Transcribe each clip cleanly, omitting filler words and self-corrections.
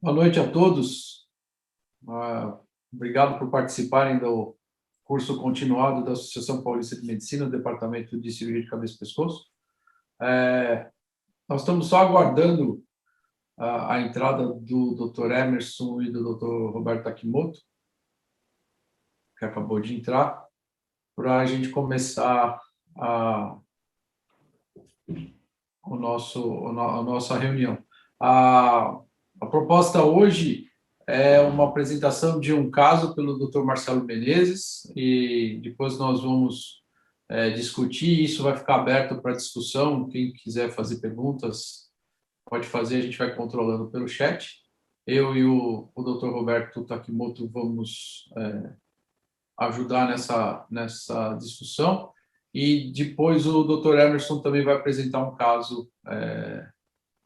Boa noite a todos. Obrigado por participarem do curso continuado da Associação Paulista de Medicina, do Departamento de Cirurgia de Cabeça e Pescoço. Nós estamos só aguardando a entrada do Dr. Emerson e do Dr. Roberto Takimoto, que acabou de entrar, para a gente começar a nossa reunião. A proposta hoje é uma apresentação de um caso pelo Dr. Marcelo Menezes e depois nós vamos discutir. Isso vai ficar aberto para discussão. Quem quiser fazer perguntas pode fazer, a gente vai controlando pelo chat. Eu e o Dr. Roberto Takimoto vamos ajudar nessa discussão. E depois o Dr. Emerson também vai apresentar um caso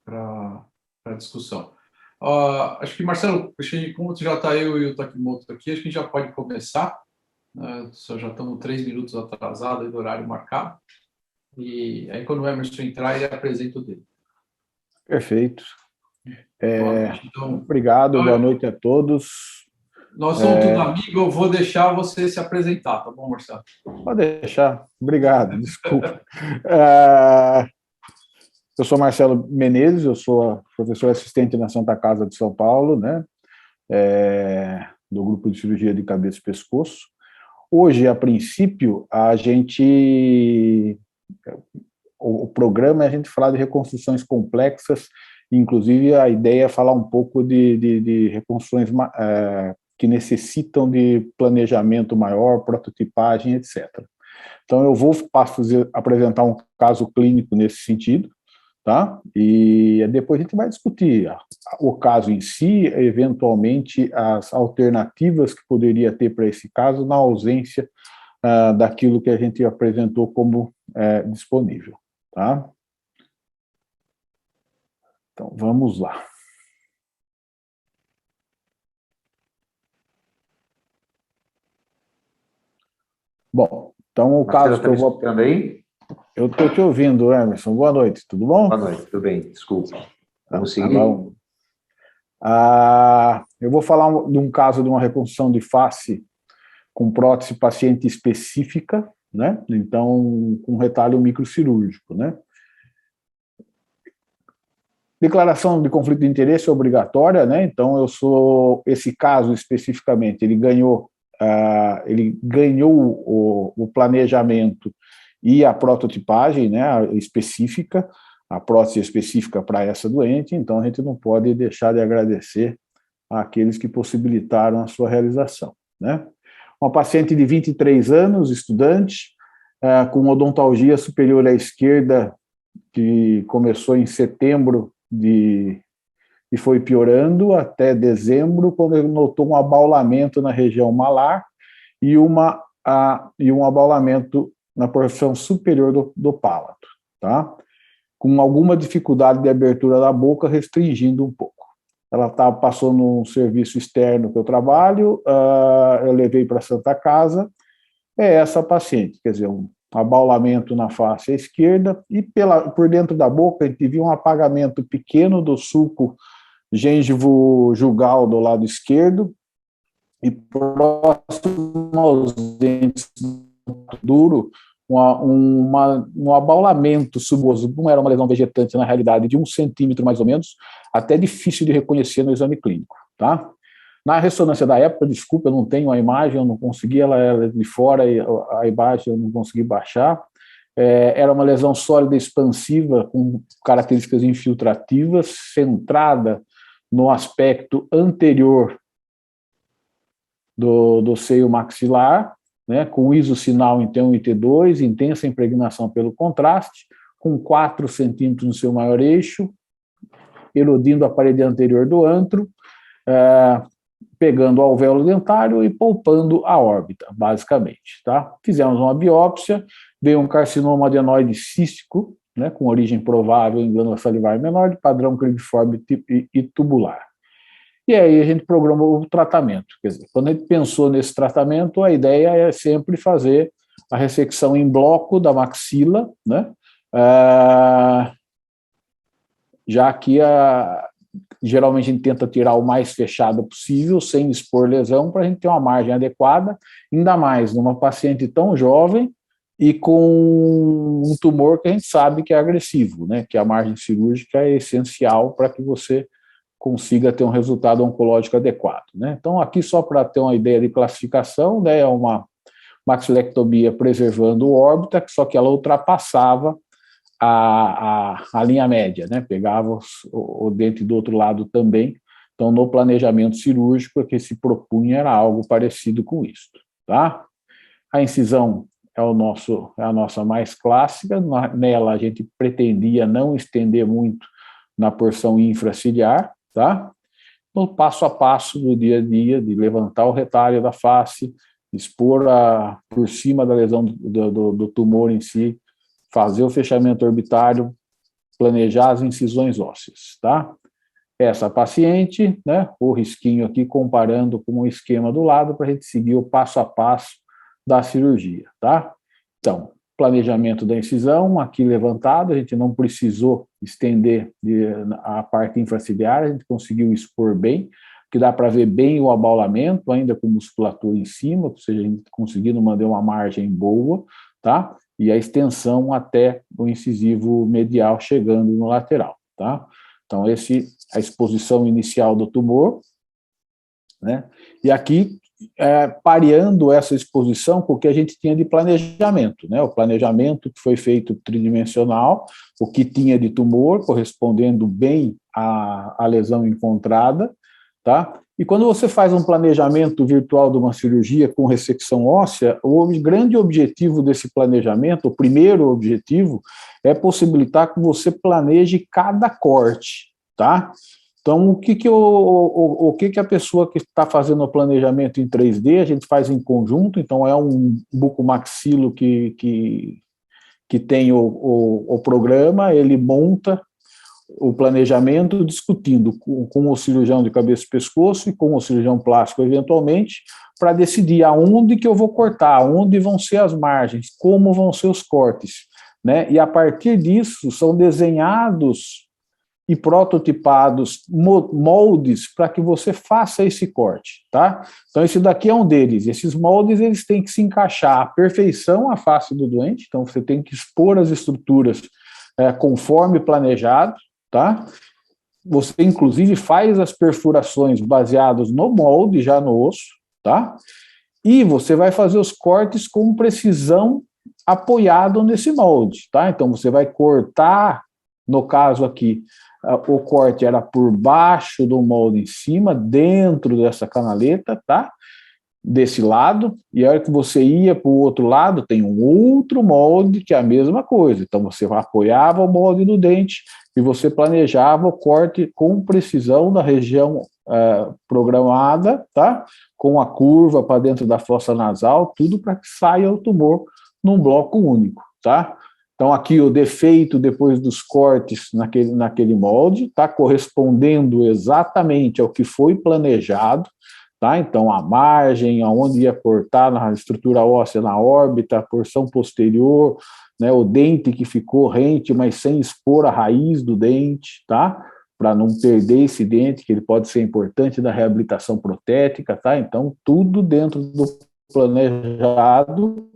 para discussão. Acho que, Marcelo, como já está eu e o Takimoto aqui, acho que a gente já pode começar. Já estamos 3 minutos atrasados do horário marcado. E aí, quando o Emerson entrar, ele apresenta o dele. Perfeito. Então, obrigado, boa noite a todos. Nós somos tudo amigos, eu vou deixar você se apresentar, tá bom, Marcelo? Pode deixar, obrigado, desculpa. Eu sou Marcelo Menezes, eu sou professor assistente na Santa Casa de São Paulo, né? Do grupo de cirurgia de cabeça e pescoço. Hoje, a princípio, o programa é a gente falar de reconstruções complexas, inclusive a ideia é falar um pouco de reconstruções que necessitam de planejamento maior, prototipagem, etc. Então, eu vou apresentar um caso clínico nesse sentido, tá? E depois a gente vai discutir o caso em si, eventualmente as alternativas que poderia ter para esse caso, na ausência daquilo que a gente apresentou como disponível, tá? Então, vamos lá. Bom, então o caso que eu vou... Também? Eu estou te ouvindo, Emerson. Boa noite, tudo bom? Boa noite, tudo bem, desculpa. Vamos seguir? Eu vou falar de um caso de uma reconstrução de face com prótese paciente específica, né? Então, com retalho microcirúrgico, né? Declaração de conflito de interesse obrigatória, né? Então, esse caso especificamente, ele ganhou o planejamento e a prototipagem, né, específica, a prótese específica para essa doente, então a gente não pode deixar de agradecer àqueles que possibilitaram a sua realização, né? Uma paciente de 23 anos, estudante, com odontalgia superior à esquerda, que começou em setembro e foi piorando até dezembro, quando ele notou um abaulamento na região malar e um abaulamento na porção superior do palato, tá? Com alguma dificuldade de abertura da boca, restringindo um pouco. Ela passou num serviço externo que eu trabalho, eu levei para a Santa Casa, é essa paciente, quer dizer, um abaulamento na face à esquerda, e por dentro da boca a gente viu um apagamento pequeno do sulco gengivo-jugal do lado esquerdo, e próximo aos dentes duro, um abaulamento suboso, não era uma lesão vegetante, na realidade, de 1 centímetro mais ou menos, até difícil de reconhecer no exame clínico, tá? Na ressonância da época, desculpa, eu não tenho a imagem, eu não consegui, ela era de fora, e a imagem eu não consegui baixar. Era uma lesão sólida expansiva, com características infiltrativas, centrada no aspecto anterior do seio maxilar, né, com isocinal em T1 e T2, intensa impregnação pelo contraste, com 4 centímetros no seu maior eixo, erodindo a parede anterior do antro, pegando o alvéolo dentário e poupando a órbita, basicamente, tá? Fizemos uma biópsia, veio um carcinoma adenoide cístico, né, com origem provável em glândula salivar menor, de padrão cribiforme e tubular. E aí a gente programou o tratamento. Quer dizer, quando a gente pensou nesse tratamento, a ideia é sempre fazer a ressecção em bloco da maxila, né? Já que Geralmente a gente tenta tirar o mais fechado possível, sem expor lesão, para a gente ter uma margem adequada, ainda mais numa paciente tão jovem e com um tumor que a gente sabe que é agressivo, né? Que a margem cirúrgica é essencial para que você consiga ter um resultado oncológico adequado, né? Então, aqui só para ter uma ideia de classificação, né, é uma maxilectomia preservando órbita, só que ela ultrapassava a linha média, né? Pegava o dente do outro lado também. Então, no planejamento cirúrgico, o que se propunha era algo parecido com isso, tá? A incisão é a nossa mais clássica. Nela, a gente pretendia não estender muito na porção infraciliar, tá? No passo a passo do dia a dia, de levantar o retalho da face, expor por cima da lesão do tumor em si, fazer o fechamento orbitário, planejar as incisões ósseas, tá? Essa paciente, né, o risquinho aqui comparando com o esquema do lado para a gente seguir o passo a passo da cirurgia, tá? Então, planejamento da incisão, aqui levantado, a gente não precisou estender a parte infraciliar, a gente conseguiu expor bem, que dá para ver bem o abaulamento, ainda com musculatura em cima, ou seja, a gente conseguindo manter uma margem boa, tá? E a extensão até o incisivo medial chegando no lateral, tá? Então, a exposição inicial do tumor, né? E aqui, pareando essa exposição com o que a gente tinha de planejamento, né? O planejamento que foi feito tridimensional, o que tinha de tumor, correspondendo bem à lesão encontrada, tá? E quando você faz um planejamento virtual de uma cirurgia com ressecção óssea, o grande objetivo desse planejamento, o primeiro objetivo, é possibilitar que você planeje cada corte, tá? Então, o que a pessoa que está fazendo o planejamento em 3D, a gente faz em conjunto, então é um bucomaxilo que tem o programa, ele monta o planejamento discutindo com o cirurgião de cabeça e pescoço e com o cirurgião plástico, eventualmente, para decidir aonde que eu vou cortar, aonde vão ser as margens, como vão ser os cortes, né? E a partir disso são desenhados e prototipados moldes para que você faça esse corte, tá? Então, esse daqui é um deles. Esses moldes, eles têm que se encaixar à perfeição à face do doente, então você tem que expor as estruturas conforme planejado, tá? Você, inclusive, faz as perfurações baseadas no molde, já no osso, tá? E você vai fazer os cortes com precisão apoiado nesse molde, tá? Então, você vai cortar, no caso aqui, o corte era por baixo do molde em cima, dentro dessa canaleta, tá? Desse lado, e a hora que você ia para o outro lado, tem um outro molde que é a mesma coisa. Então, você apoiava o molde no dente e você planejava o corte com precisão da região programada, tá? Com a curva para dentro da fossa nasal, tudo para que saia o tumor num bloco único, tá? Então, aqui o defeito depois dos cortes naquele molde está correspondendo exatamente ao que foi planejado, tá? Então, a margem, aonde ia cortar na estrutura óssea, na órbita, a porção posterior, né, o dente que ficou rente, mas sem expor a raiz do dente, tá? Para não perder esse dente, que ele pode ser importante da reabilitação protética, tá? Então, tudo dentro do planejado,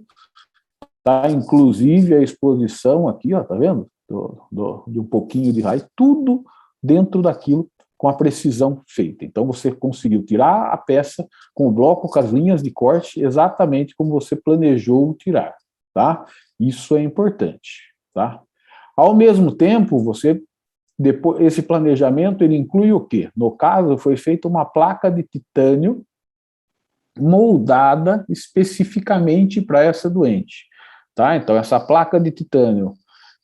tá? Inclusive a exposição aqui, ó, tá vendo? De um pouquinho de raiz, tudo dentro daquilo com a precisão feita. Então, você conseguiu tirar a peça com o bloco, com as linhas de corte, exatamente como você planejou tirar, tá? Isso é importante, tá? Ao mesmo tempo, esse planejamento, ele inclui o quê? No caso, foi feita uma placa de titânio moldada especificamente para essa doente, tá? Então, essa placa de titânio,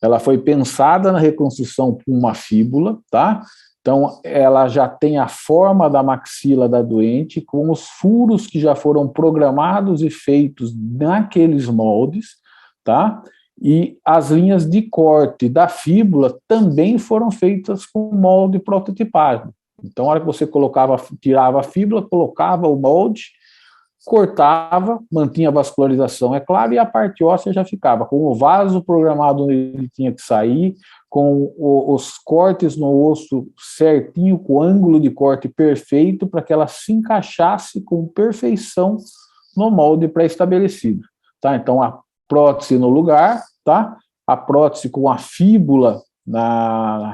ela foi pensada na reconstrução com uma fíbula, tá? Então, ela já tem a forma da maxila da doente, com os furos que já foram programados e feitos naqueles moldes, tá? E as linhas de corte da fíbula também foram feitas com molde prototipado. Então, a hora que você tirava a fíbula, colocava o molde, cortava, mantinha a vascularização, é claro, e a parte óssea já ficava com o vaso programado onde ele tinha que sair, com os cortes no osso certinho, com o ângulo de corte perfeito, para que ela se encaixasse com perfeição no molde pré-estabelecido. Tá? Então, a prótese no lugar, tá? A prótese com a fíbula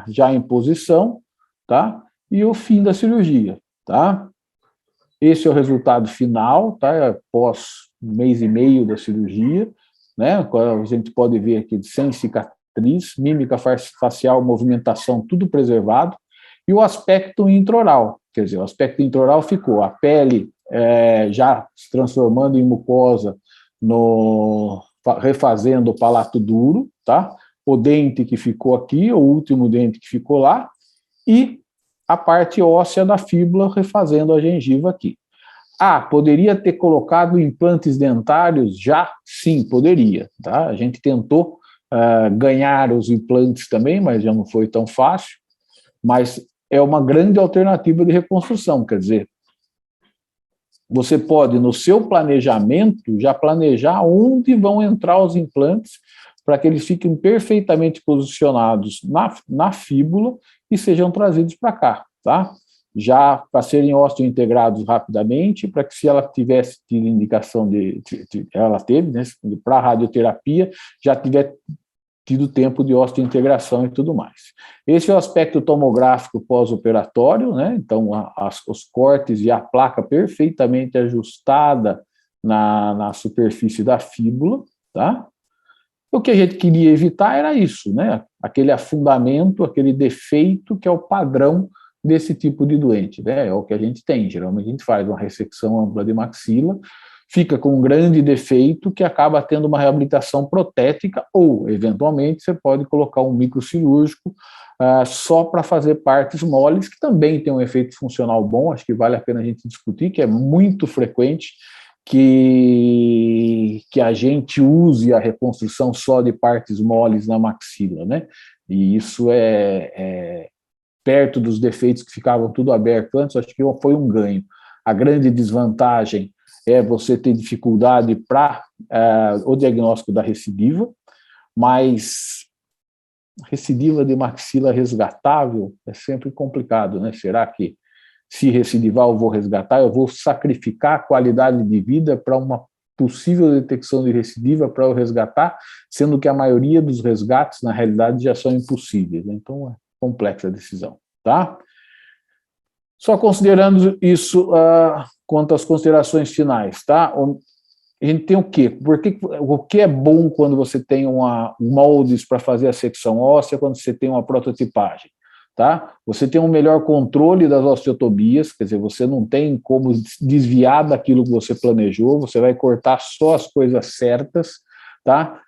já em posição, tá? E o fim da cirurgia. Tá? Esse é o resultado final, tá? Após um mês e meio da cirurgia, né? A gente pode ver aqui sem cicatriz, mímica facial, movimentação, tudo preservado, e o aspecto intraoral, quer dizer, o aspecto intraoral ficou, a pele já se transformando em mucosa, refazendo o palato duro, tá? O dente que ficou aqui, o último dente que ficou lá, e a parte óssea da fíbula refazendo a gengiva aqui. Poderia ter colocado implantes dentários já? Sim, poderia. Tá? A gente tentou ganhar os implantes também, mas já não foi tão fácil. Mas é uma grande alternativa de reconstrução, quer dizer, você pode, no seu planejamento, já planejar onde vão entrar os implantes para que eles fiquem perfeitamente posicionados na fíbula e sejam trazidos para cá, tá? Já para serem osteointegrados rapidamente, para que se ela tivesse tido indicação ela teve, né, para radioterapia, já tiver tido tempo de osteointegração e tudo mais. Esse é o aspecto tomográfico pós-operatório, né? Então, os cortes e a placa perfeitamente ajustada na superfície da fíbula, tá? O que a gente queria evitar era isso, né? Aquele afundamento, aquele defeito que é o padrão desse tipo de doente, né? É o que a gente tem. Geralmente a gente faz uma ressecção ampla de maxila, fica com um grande defeito que acaba tendo uma reabilitação protética ou, eventualmente, você pode colocar um microcirúrgico só para fazer partes moles, que também tem um efeito funcional bom, acho que vale a pena a gente discutir, que é muito frequente que a gente use a reconstrução só de partes moles na maxila, né? E isso perto dos defeitos que ficavam tudo aberto antes, acho que foi um ganho. A grande desvantagem é você ter dificuldade para o diagnóstico da recidiva, mas recidiva de maxila resgatável é sempre complicado, né? Será que se recidivar eu vou resgatar, eu vou sacrificar a qualidade de vida para uma possível detecção de recidiva para eu resgatar, sendo que a maioria dos resgates, na realidade, já são impossíveis, né? Então, é complexa a decisão, tá? Só considerando isso quanto às considerações finais, tá? A gente tem o quê? O que é bom quando você tem moldes para fazer a secção óssea, quando você tem uma prototipagem? Tá? Você tem um melhor controle das osteotomias, quer dizer, você não tem como desviar daquilo que você planejou, você vai cortar só as coisas certas, tá?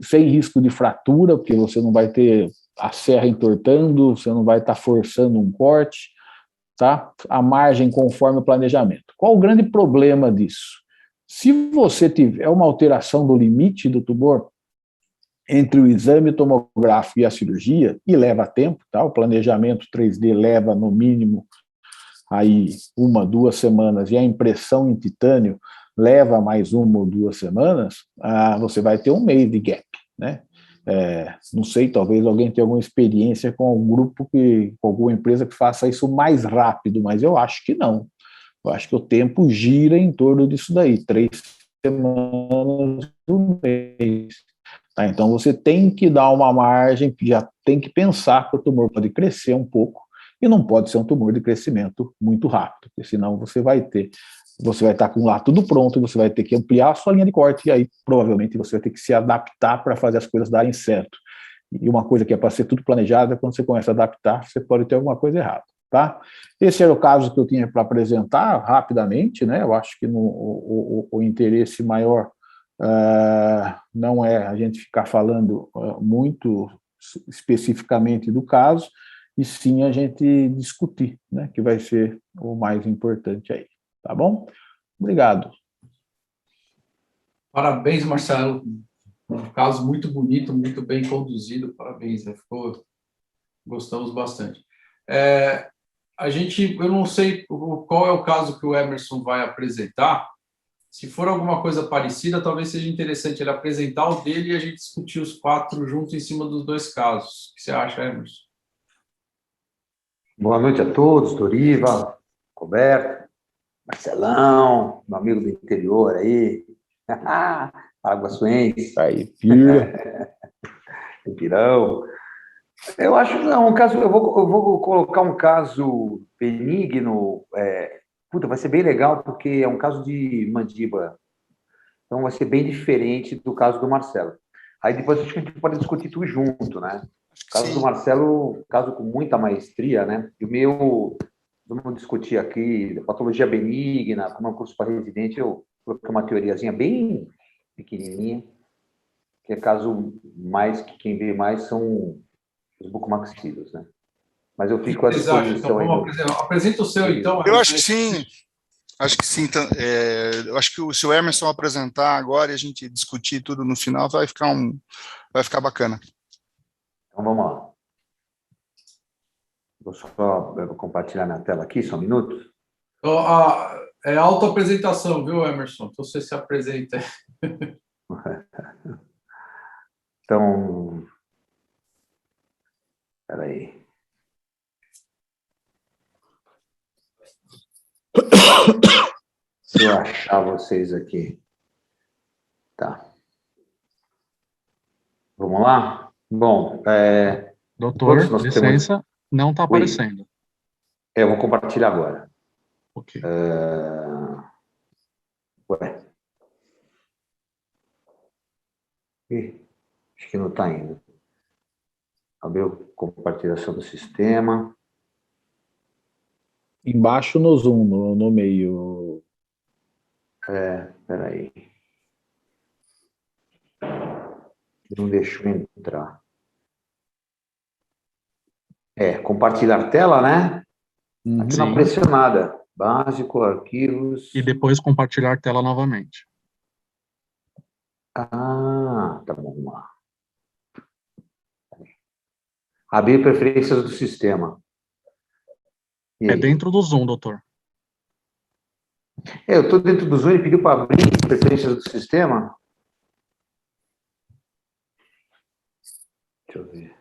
Sem risco de fratura, porque você não vai ter a serra entortando, você não vai estar forçando um corte, tá? A margem conforme o planejamento. Qual o grande problema disso? Se você tiver uma alteração do limite do tumor entre o exame tomográfico e a cirurgia, e leva tempo, tá? O planejamento 3D leva no mínimo aí 1, 2 semanas, e a impressão em titânio leva mais 1 ou 2 semanas, você vai ter um mês de gap, né? Não sei, talvez alguém tenha alguma experiência com algum grupo, com alguma empresa que faça isso mais rápido, mas eu acho que não. Eu acho que o tempo gira em torno disso daí, 3 semanas, 1 mês. Tá? Então, você tem que dar uma margem, já tem que pensar que o tumor pode crescer um pouco e não pode ser um tumor de crescimento muito rápido, porque senão você vai estar com lá tudo pronto, você vai ter que ampliar a sua linha de corte e aí provavelmente você vai ter que se adaptar para fazer as coisas darem certo. E uma coisa que é para ser tudo planejada, quando você começa a adaptar, você pode ter alguma coisa errada. Tá? Esse era o caso que eu tinha para apresentar rapidamente, né? Eu acho que o interesse maior não é a gente ficar falando muito especificamente do caso, e sim a gente discutir, né? Que vai ser o mais importante aí, tá bom? Obrigado. Parabéns, Marcelo. Um caso muito bonito, muito bem conduzido. Parabéns, né? Gostamos bastante. Eu não sei qual é o caso que o Emerson vai apresentar, se for alguma coisa parecida, talvez seja interessante ele apresentar o dele e a gente discutir os 4 juntos em cima dos 2 casos. O que você acha, Emerson? Boa noite a todos, Doriva, Roberto, Marcelão, meu amigo do interior aí, Paraguaçuense, Aí, Pira. Pirão. Eu acho que não, um caso, eu vou colocar um caso benigno, vai ser bem legal, porque é um caso de mandíbula, então vai ser bem diferente do caso do Marcelo. Aí depois acho que a gente pode discutir tudo junto, né? O caso do Marcelo, caso com muita maestria, né? E o meu, vamos discutir aqui, patologia benigna, como é um curso para residente, eu coloquei uma teoriazinha bem pequenininha, que é caso mais, que quem vê mais são os bucomaxilos, né? Mas eu fico à disposição. Então, vamos apresenta o seu, então. Eu acho que sim. Acho que sim. Eu acho que se o Emerson apresentar agora e a gente discutir tudo no final, vai ficar bacana. Então, vamos lá. Eu vou compartilhar na tela aqui, só um minuto. É autoapresentação, viu, Emerson? Então, você se apresenta. Então, espera aí. Se eu achar vocês aqui. Tá. Vamos lá? Bom, doutor, licença, não está aparecendo. Eu vou compartilhar agora. Ok. Acho que não está indo. Abriu compartilhação do sistema. Embaixo no Zoom, no meio. Espera aí. Não deixou entrar. Compartilhar tela, né? Aqui não apareceu nada. Básico, arquivos. E depois compartilhar tela novamente. Tá bom, vamos lá. Abrir preferências do sistema. É dentro do Zoom, doutor. Eu estou dentro do Zoom e pediu para abrir preferências do sistema. Deixa eu ver.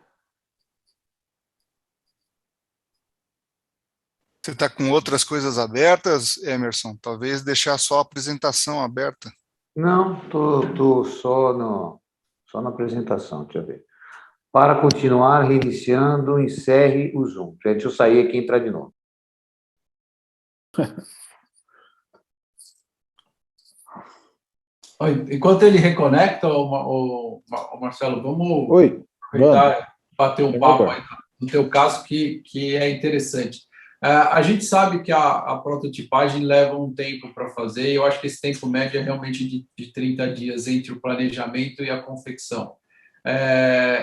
Você está com outras coisas abertas, Emerson? Talvez deixar só a apresentação aberta. Não, estou só na apresentação, deixa eu ver. Para continuar, reiniciando, encerre o Zoom. Deixa eu sair aqui e entrar de novo. Enquanto ele reconecta, o Marcelo, vamos bater um papo aí no teu caso, que é interessante. A gente sabe que a prototipagem leva um tempo para fazer, e eu acho que esse tempo médio é realmente de 30 dias entre o planejamento e a confecção.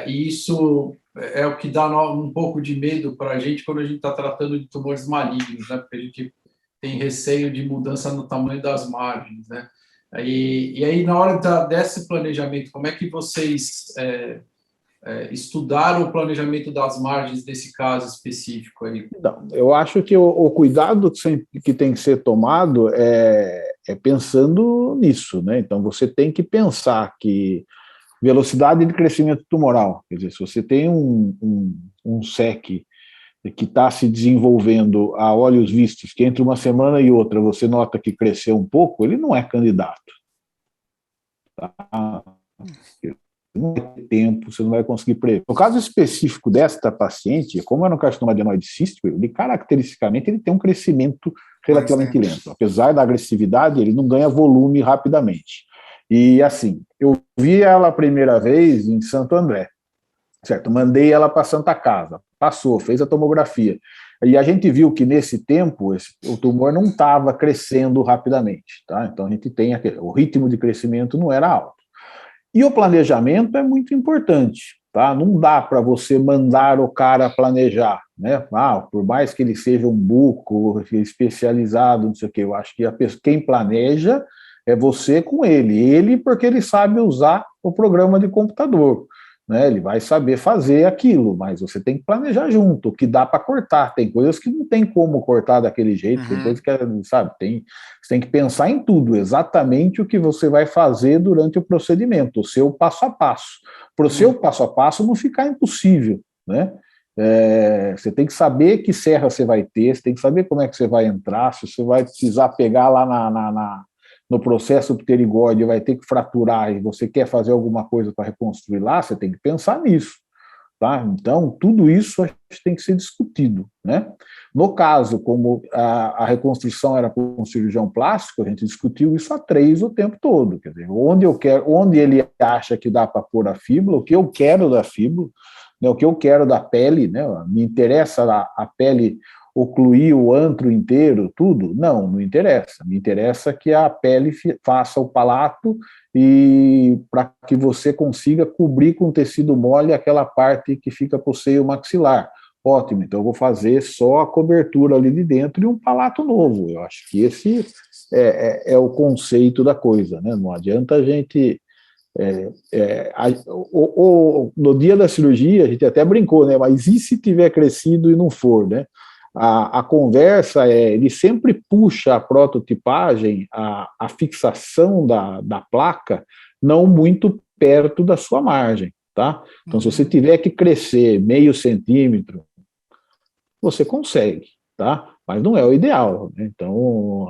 E isso é o que dá um pouco de medo para a gente quando a gente está tratando de tumores malignos, né? Porque a gente tem receio de mudança no tamanho das margens, né? E aí, na hora desse planejamento, como é que vocês estudaram o planejamento das margens desse caso específico aí? Não, eu acho que o cuidado que tem que ser tomado é pensando nisso, né? Então, você tem que pensar que velocidade de crescimento tumoral, quer dizer, se você tem um SEC que está se desenvolvendo a olhos vistos, que entre uma semana e outra você nota que cresceu um pouco, ele não é candidato. Tá? Não vai ter tempo, você não vai conseguir prever. No caso específico desta paciente, como era um carcinoma adenoide cístico, ele caracteristicamente ele tem um crescimento relativamente lento. Apesar da agressividade, ele não ganha volume rapidamente. E assim, eu vi ela a primeira vez em Santo André, certo? Mandei ela para Santa Casa, passou, fez a tomografia. E a gente viu que nesse tempo o tumor não estava crescendo rapidamente, tá? Então a gente tem o ritmo de crescimento não era alto. E o planejamento é muito importante, tá? Não dá para você mandar o cara planejar, né? Por mais que ele seja um buco especializado, não sei o quê, eu acho que quem planeja é você com ele porque ele sabe usar o programa de computador. né? Ele vai saber fazer aquilo, mas você tem que planejar junto, o que dá para cortar. Tem coisas que não tem como cortar daquele jeito, tem coisas que, sabe, você tem que pensar em tudo, exatamente o que você vai fazer durante o procedimento, o seu passo a passo. Para o seu passo a passo não ficar impossível, né? Você tem que saber que serra você vai ter, você tem que saber como é que você vai entrar, se você vai precisar pegar lá no processo pterigóide, vai ter que fraturar e você quer fazer alguma coisa para reconstruir lá, você tem que pensar nisso. Tá? Então, tudo isso tem que ser discutido, né? No caso, como a reconstrução era com um cirurgião plástico, a gente discutiu isso a 3 o tempo todo. Quer dizer, onde ele acha que dá para pôr a fíbula, o que eu quero da fíbula, né, o que eu quero da pele, né, me interessa a pele ocluir o antro inteiro, tudo? Não interessa. Me interessa que a pele faça o palato e para que você consiga cobrir com tecido mole aquela parte que fica para o seio maxilar. Ótimo, então eu vou fazer só a cobertura ali de dentro e um palato novo. Eu acho que esse é o conceito da coisa, né? Não adianta a gente... no dia da cirurgia, a gente até brincou, né? Mas e se tiver crescido e não for, né? A conversa ele sempre puxa a prototipagem, a fixação da placa, não muito perto da sua margem, tá? Então, se você tiver que crescer meio centímetro, você consegue, tá? Mas não é o ideal, né? Então,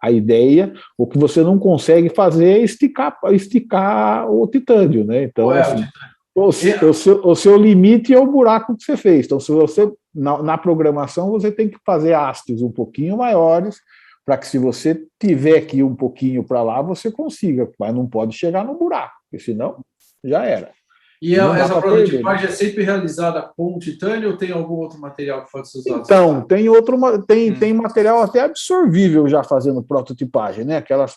a ideia, o que você não consegue fazer é esticar o titânio, né? Então, assim, o seu limite é o buraco que você fez. Então, se você, na programação, você tem que fazer hastes um pouquinho maiores, para que se você tiver que ir um pouquinho para lá, você consiga, mas não pode chegar no buraco, porque senão já era. E essa prototipagem é sempre realizada com titânio ou tem algum outro material que pode ser usado? Então, tem material até absorvível já fazendo prototipagem, né? Aquelas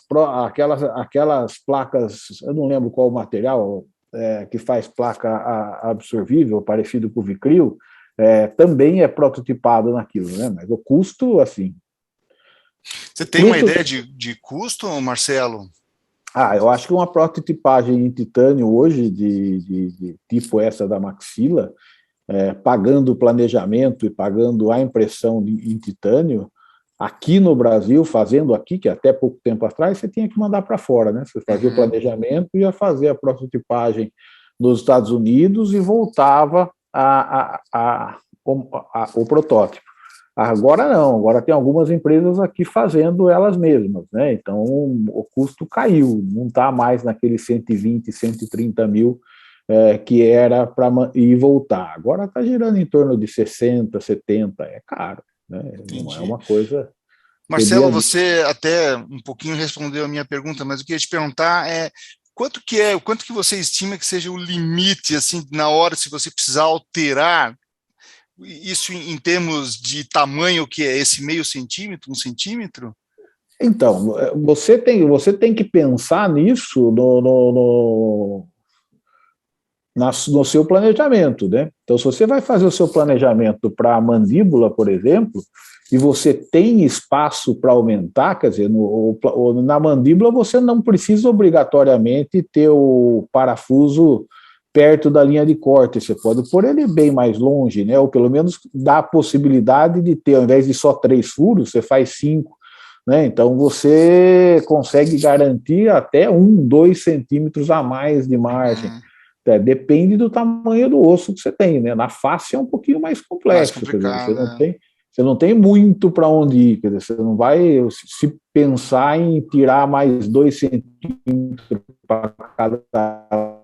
placas, eu não lembro qual o material, que faz placa absorvível, parecido com o Vicryl, também é prototipado naquilo, né? Mas o custo, assim... Você tem uma ideia de custo, Marcelo? Eu acho que uma prototipagem em titânio hoje, de tipo essa da maxila, pagando o planejamento e pagando a impressão em titânio, aqui no Brasil, fazendo aqui, que até pouco tempo atrás, você tinha que mandar para fora, né? Você fazia o planejamento, ia fazer a prototipagem nos Estados Unidos e voltava o protótipo. Agora não, agora tem algumas empresas aqui fazendo elas mesmas, né? Então o custo caiu, não está mais naqueles 120, 130 mil que era para ir e voltar. Agora está girando em torno de 60, 70, é caro, né? Entendi. Não é uma coisa... Marcelo, você até um pouquinho respondeu a minha pergunta, mas o que eu ia te perguntar quanto que você estima que seja o limite, assim, na hora, se você precisar alterar isso em termos de tamanho, que é esse meio centímetro, 1 centímetro? Então, você tem que pensar nisso no seu planejamento, né? Então, se você vai fazer o seu planejamento para a mandíbula, por exemplo, e você tem espaço para aumentar, quer dizer, na mandíbula você não precisa obrigatoriamente ter o parafuso perto da linha de corte, você pode pôr ele bem mais longe, né? Ou pelo menos dá a possibilidade de ter, ao invés de só 3 furos, você faz 5, né? Então você consegue garantir até 1, 2 centímetros a mais de margem. Depende do tamanho do osso que você tem, né? Na face é um pouquinho mais complexo, quer dizer, você não tem muito para onde ir, quer dizer, você não vai se pensar em tirar mais 2 centímetros para cada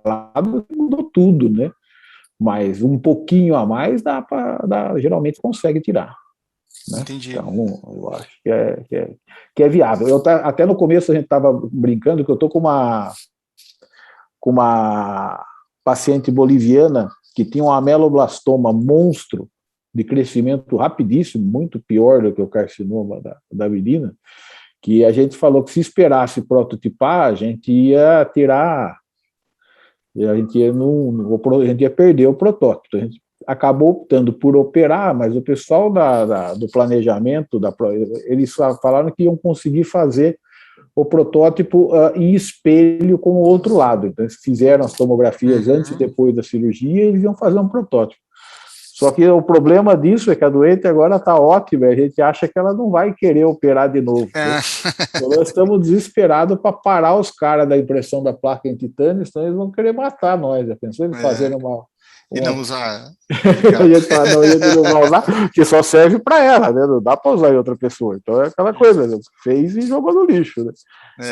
lado, mudou tudo, né? Mas um pouquinho a mais geralmente consegue tirar. Né? Entendi. Então, eu acho que é viável. Até no começo a gente estava brincando que eu estou com uma paciente boliviana que tinha um ameloblastoma monstro, de crescimento rapidíssimo, muito pior do que o carcinoma da menina, que a gente falou que se esperasse prototipar, a gente ia tirar, a gente ia perder o protótipo. A gente acabou optando por operar, mas o pessoal do planejamento, eles falaram que iam conseguir fazer o protótipo em espelho com o outro lado. Então, eles fizeram as tomografias antes e depois da cirurgia, e eles iam fazer um protótipo. Só que o problema disso é que a doente agora está ótima, a gente acha que ela não vai querer operar de novo. Né? Então, nós estamos desesperados para parar os caras da impressão da placa em titânio, senão eles vão querer matar nós. Já pensou eles fazendo uma... E não usar. A gente fala, não, ele não vai usar, que só serve para ela, né? Não dá para usar em outra pessoa. Então é aquela coisa, né? Fez e jogou no lixo. Né?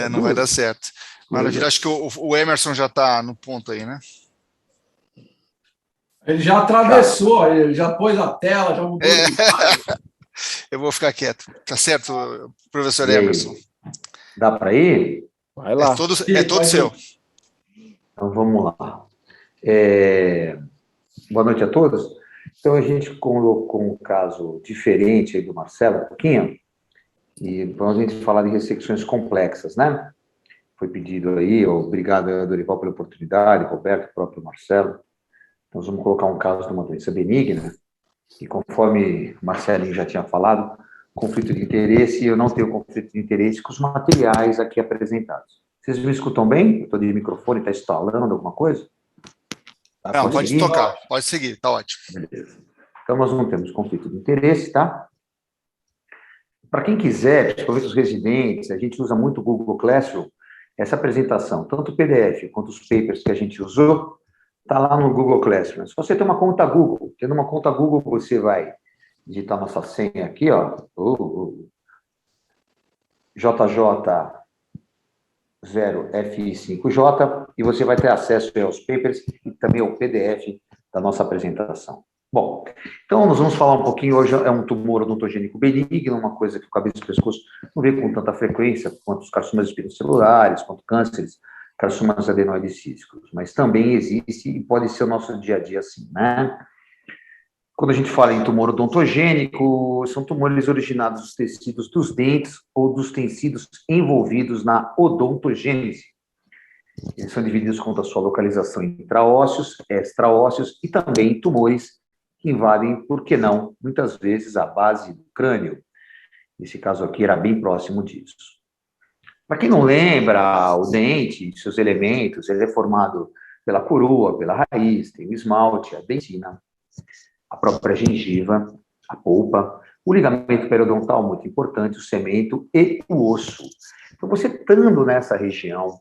Não vai dar certo. Maravilha, acho que o Emerson já está no ponto aí, né? Ele já atravessou, ele já pôs a tela, já mudou de lado. Eu vou ficar quieto. Tá certo, professor Emerson? Dá para ir? Vai lá. É todo seu. Então vamos lá. Boa noite a todos. Então a gente colocou um caso diferente aí do Marcelo, um pouquinho, e vamos a gente falar de ressecções complexas, né? Foi pedido aí, obrigado, Dorival, pela oportunidade, Roberto, próprio Marcelo. Nós vamos colocar um caso de uma doença benigna, e conforme o Marcelinho já tinha falado, conflito de interesse, eu não tenho conflito de interesse com os materiais aqui apresentados. Vocês me escutam bem? Eu estou de microfone, está instalando alguma coisa? Não, pode seguir? Tocar, pode seguir, está ótimo. Beleza. Então, nós não temos conflito de interesse, tá? Para quem quiser, principalmente os residentes, a gente usa muito o Google Classroom, essa apresentação, tanto o PDF quanto os papers que a gente usou, está lá no Google Classroom. Se você tem uma conta Google, tendo uma conta Google, você vai digitar nossa senha aqui, ó, JJ0FI5J, e você vai ter acesso aos papers e também ao PDF da nossa apresentação. Bom, então nós vamos falar um pouquinho, hoje é um tumor odontogênico benigno, uma coisa que o cabeça do pescoço não vê com tanta frequência, quanto os carcinomas espinocelulares, quanto cânceres, carcinomas adenoides císticos, mas também existe e pode ser o nosso dia a dia assim, né? Quando a gente fala em tumor odontogênico, são tumores originados dos tecidos dos dentes ou dos tecidos envolvidos na odontogênese. Eles são divididos quanto à sua localização intraósseos, extraósseos e também tumores que invadem, por que não, muitas vezes a base do crânio. Esse caso aqui era bem próximo disso. Para quem não lembra, o dente, seus elementos, ele é formado pela coroa, pela raiz, tem o esmalte, a dentina, a própria gengiva, a polpa, o ligamento periodontal, muito importante, o cemento e o osso. Então, você estando nessa região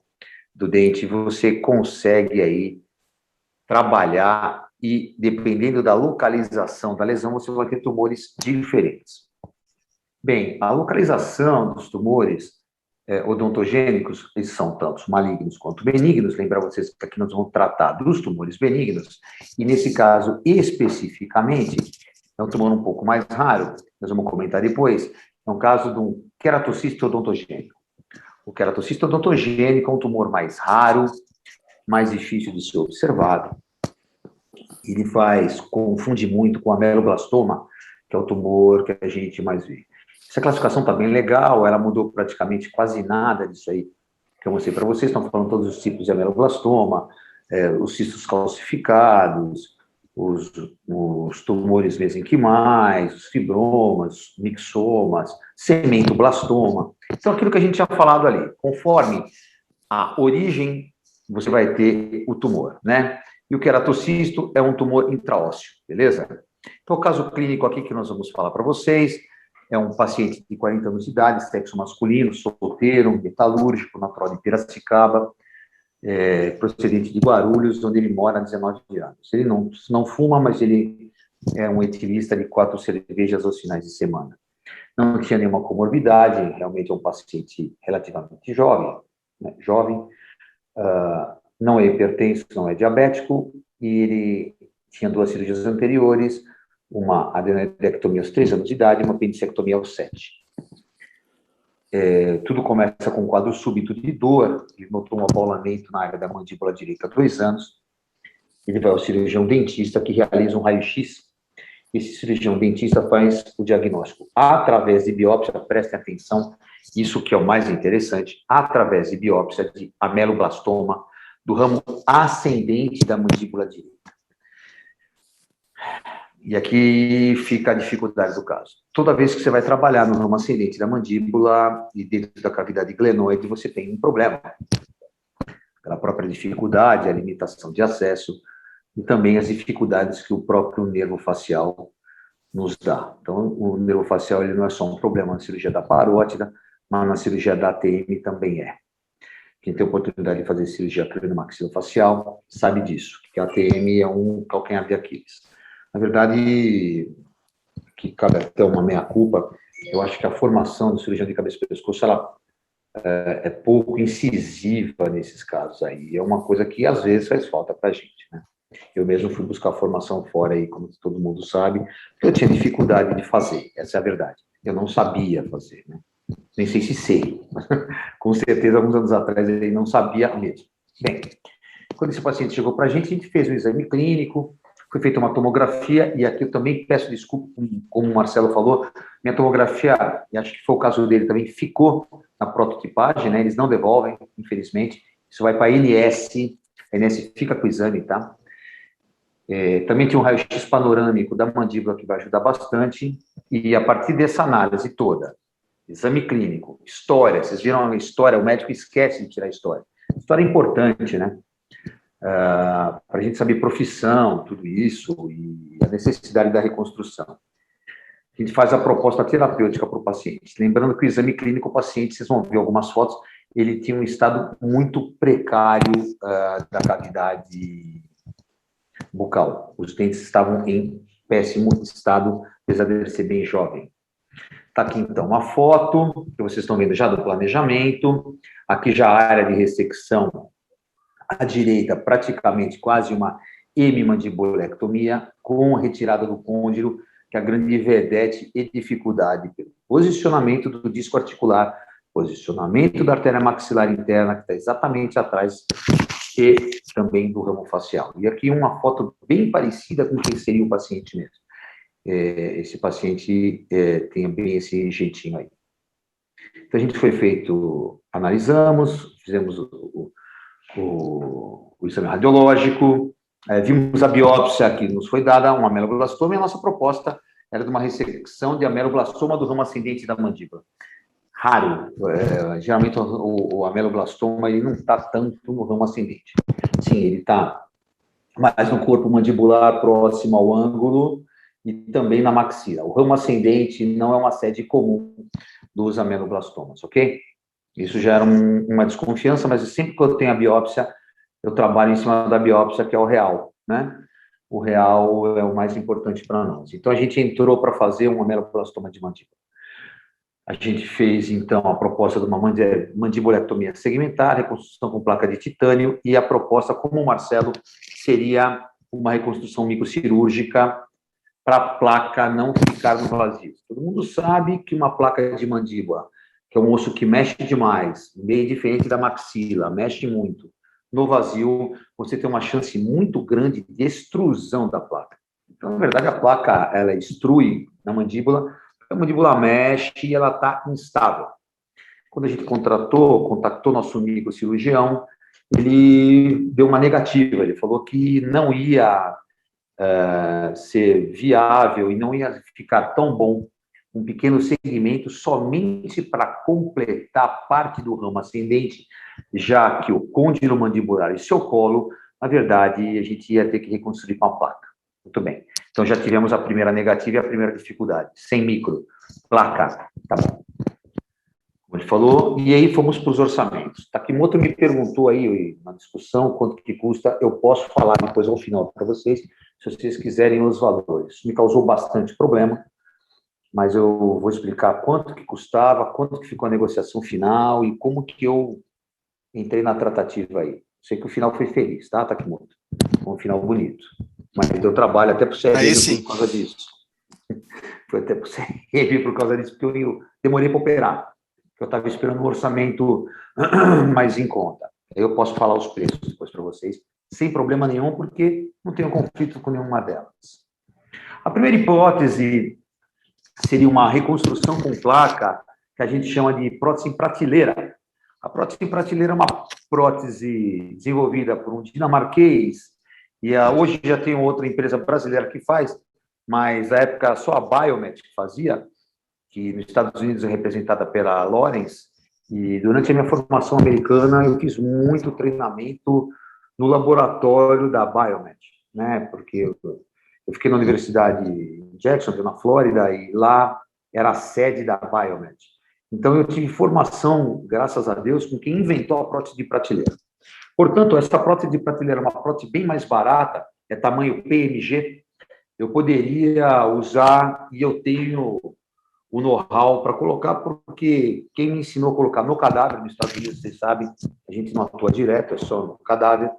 do dente, você consegue aí trabalhar e, dependendo da localização da lesão, você vai ter tumores diferentes. Bem, a localização dos tumores odontogênicos, eles são tanto malignos quanto benignos. Lembrar vocês que aqui nós vamos tratar dos tumores benignos, e nesse caso, especificamente, é um tumor um pouco mais raro, nós vamos comentar depois, é um caso de um queratocisto odontogênico. O queratocisto odontogênico é um tumor mais raro, mais difícil de ser observado. Ele confunde muito com a ameloblastoma, que é o tumor que a gente mais vê. Essa classificação está bem legal, ela mudou praticamente quase nada disso aí que eu mostrei para vocês. Estão falando todos os tipos de ameloblastoma, os cistos calcificados, os tumores mesenquimais, os fibromas, mixomas, cementoblastoma. Então, aquilo que a gente tinha falado ali, conforme a origem, você vai ter o tumor, né? E o queratocisto é um tumor intraósseo, beleza? Então, o caso clínico aqui que nós vamos falar para vocês é um paciente de 40 anos de idade, sexo masculino, solteiro, metalúrgico, natural de Piracicaba, procedente de Guarulhos, onde ele mora há 19 anos. Ele não fuma, mas ele é um etilista de 4 cervejas aos finais de semana. Não tinha nenhuma comorbidade, realmente é um paciente relativamente jovem, né, não é hipertenso, não é diabético, e ele tinha 2 cirurgias anteriores, uma adenoidectomia aos 3 anos de idade e uma apendicectomia aos 7. Tudo começa com um quadro súbito de dor. Ele notou um abaulamento na área da mandíbula direita há 2 anos. Ele vai ao cirurgião dentista, que realiza um raio-x. Esse cirurgião dentista faz o diagnóstico através de biópsia, prestem atenção, isso que é o mais interessante, através de biópsia de ameloblastoma do ramo ascendente da mandíbula direita. E aqui fica a dificuldade do caso. Toda vez que você vai trabalhar no ramo ascendente da mandíbula e dentro da cavidade glenoide, você tem um problema. Pela própria dificuldade, a limitação de acesso e também as dificuldades que o próprio nervo facial nos dá. Então, o nervo facial ele não é só um problema na cirurgia da parótida, mas na cirurgia da ATM também é. Quem tem a oportunidade de fazer cirurgia craniomaxilofacial sabe disso, que a ATM é um calcanhar de Aquiles. Na verdade, que cabe até uma meia-culpa, eu acho que a formação de cirurgião de cabeça e pescoço, ela é pouco incisiva nesses casos aí. É uma coisa que, às vezes, faz falta para a gente, né? Eu mesmo fui buscar formação fora aí, como todo mundo sabe, porque eu tinha dificuldade de fazer, essa é a verdade. Eu não sabia fazer, né? Nem sei se sei. Com certeza, alguns anos atrás, ele não sabia mesmo. Bem, quando esse paciente chegou para a gente fez um exame clínico, foi feita uma tomografia, e aqui eu também peço desculpa, como o Marcelo falou, minha tomografia, e acho que foi o caso dele também, ficou na prototipagem, né? Eles não devolvem, infelizmente. Isso vai para a ANS, a ANS fica com o exame, tá? Também tinha um raio-x panorâmico da mandíbula que vai ajudar bastante, e a partir dessa análise toda, exame clínico, história, vocês viram a história, o médico esquece de tirar a história. História é importante, né? Para a gente saber profissão, tudo isso, e a necessidade da reconstrução. A gente faz a proposta terapêutica para o paciente. Lembrando que o exame clínico, o paciente, vocês vão ver algumas fotos, ele tinha um estado muito precário da cavidade bucal. Os dentes estavam em péssimo estado, apesar de ele ser bem jovem. Está aqui, então, a foto, que vocês estão vendo já do planejamento. Aqui já a área de ressecção, à direita, praticamente quase uma hemimandibulectomia, com retirada do côndilo, que é a grande vedete e dificuldade pelo posicionamento do disco articular, posicionamento da artéria maxilar interna, que está exatamente atrás, e também do ramo facial. E aqui uma foto bem parecida com quem seria o paciente mesmo. Esse paciente tem bem esse jeitinho aí. Então, a gente foi feito, analisamos, fizemos o exame radiológico, vimos a biópsia que nos foi dada, um ameloblastoma, e a nossa proposta era de uma ressecção de ameloblastoma do ramo ascendente da mandíbula. Raro, geralmente o ameloblastoma ele não está tanto no ramo ascendente. Sim, ele está mais no corpo mandibular, próximo ao ângulo, e também na maxila. O ramo ascendente não é uma sede comum dos ameloblastomas, ok? Isso gera uma desconfiança, mas sempre que eu tenho a biópsia, eu trabalho em cima da biópsia, que é o real, né? O real é o mais importante para nós. Então, a gente entrou para fazer um ameloblastoma de mandíbula. A gente fez, então, a proposta de uma mandibulectomia segmentar, reconstrução com placa de titânio, e a proposta, como o Marcelo, seria uma reconstrução microcirúrgica para a placa não ficar no vazio. Todo mundo sabe que uma placa de mandíbula, que é um osso que mexe demais, bem diferente da maxila, mexe muito. No vazio, você tem uma chance muito grande de extrusão da placa. Então, na verdade, a placa, ela extrui na mandíbula, a mandíbula mexe e ela está instável. Quando a gente contactou nosso amigo cirurgião, ele deu uma negativa, ele falou que não ia ser viável e não ia ficar tão bom um pequeno segmento somente para completar parte do ramo ascendente, já que o côndilo mandibular e seu colo, na verdade, a gente ia ter que reconstruir com a placa. Muito bem. Então, já tivemos a primeira negativa e a primeira dificuldade. Sem micro. Placa. Tá bom. Como ele falou. E aí, fomos para os orçamentos. Takimoto me perguntou aí, na discussão, quanto que custa. Eu posso falar depois, ao final, para vocês, se vocês quiserem os valores. Me causou bastante problema, mas eu vou explicar quanto que custava, quanto que ficou a negociação final e como que eu entrei na tratativa aí. Sei que o final foi feliz, tá, Takimoto? Foi um final bonito. Mas deu trabalho até para o CRM por causa disso. Foi até para o CRM por causa disso, porque eu demorei para operar. Eu estava esperando um orçamento mais em conta. Eu posso falar os preços depois para vocês, sem problema nenhum, porque não tenho conflito com nenhuma delas. A primeira hipótese seria uma reconstrução com placa, que a gente chama de prótese em prateleira. A prótese em prateleira é uma prótese desenvolvida por um dinamarquês, e hoje já tem outra empresa brasileira que faz, mas na época só a Biomet que fazia, que nos Estados Unidos é representada pela Lawrence, e durante a minha formação americana eu fiz muito treinamento no laboratório da Biomet, né? Porque eu fiquei na Universidade de Jacksonville, na Flórida, e lá era a sede da Biomet. Então, eu tive formação, graças a Deus, com quem inventou a prótese de prateleira. Portanto, essa prótese de prateleira é uma prótese bem mais barata, é tamanho PMG. Eu poderia usar, e eu tenho o know-how para colocar, porque quem me ensinou a colocar no cadáver, nos Estados Unidos, vocês sabem, a gente não atua direto, é só no cadáver,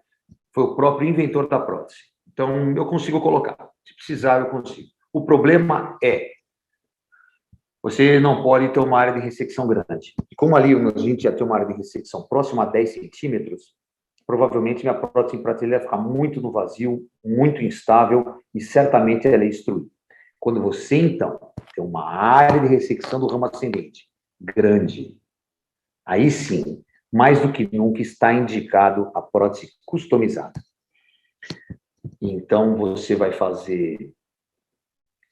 foi o próprio inventor da prótese. Então, eu consigo colocar. Se precisar, eu consigo. O problema é, você não pode ter uma área de ressecção grande. E como ali a gente já tem uma área de ressecção próxima a 10 centímetros, provavelmente minha prótese em prateleira vai ficar muito no vazio, muito instável, e certamente ela é destruída. Quando você, então, tem uma área de ressecção do ramo ascendente grande, aí sim, mais do que nunca está indicado a prótese customizada. Então, você vai fazer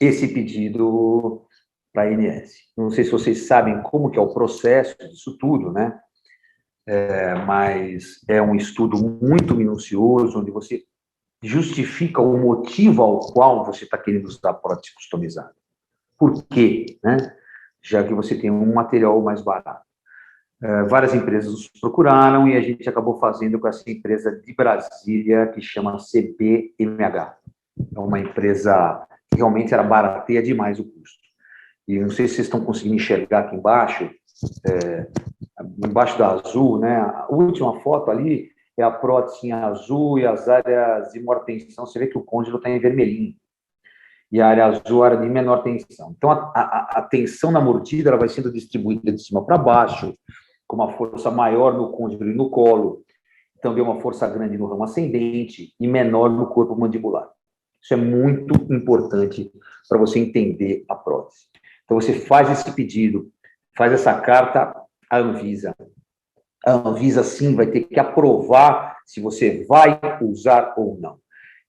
esse pedido para a ANS. Não sei se vocês sabem como que é o processo disso tudo, né? Mas é um estudo muito minucioso, onde você justifica o motivo ao qual você está querendo usar a prótese customizada. Por quê? Né? Já que você tem um material mais barato. Várias empresas nos procuraram e a gente acabou fazendo com essa empresa de Brasília, que chama CBMH. É uma empresa que realmente era barateia demais o custo. E não sei se vocês estão conseguindo enxergar aqui embaixo, embaixo da azul, né? A última foto ali é a prótese em azul e as áreas de maior tensão. Você vê que o côndilo está em vermelhinho. E a área azul é a área de menor tensão. Então, a tensão na mordida ela vai sendo distribuída de cima para baixo, com uma força maior no côndilo e no colo, também uma força grande no ramo ascendente e menor no corpo mandibular. Isso é muito importante para você entender a prótese. Então, você faz esse pedido, faz essa carta à Anvisa. A Anvisa, sim, vai ter que aprovar se você vai usar ou não.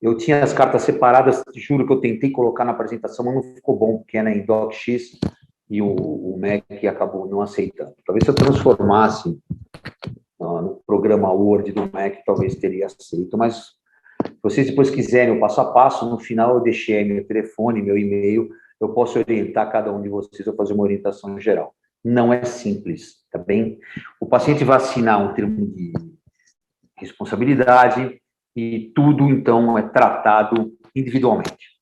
Eu tinha as cartas separadas, juro que eu tentei colocar na apresentação, mas não ficou bom, porque era em DocX e o MEC acabou não aceitando. Talvez se eu transformasse no programa Word do MEC, talvez teria aceito, mas se vocês depois quiserem o passo a passo, no final eu deixei meu telefone, meu e-mail, eu posso orientar cada um de vocês a fazer uma orientação geral. Não é simples, tá bem? O paciente vai assinar um termo de responsabilidade e tudo, então, é tratado individualmente.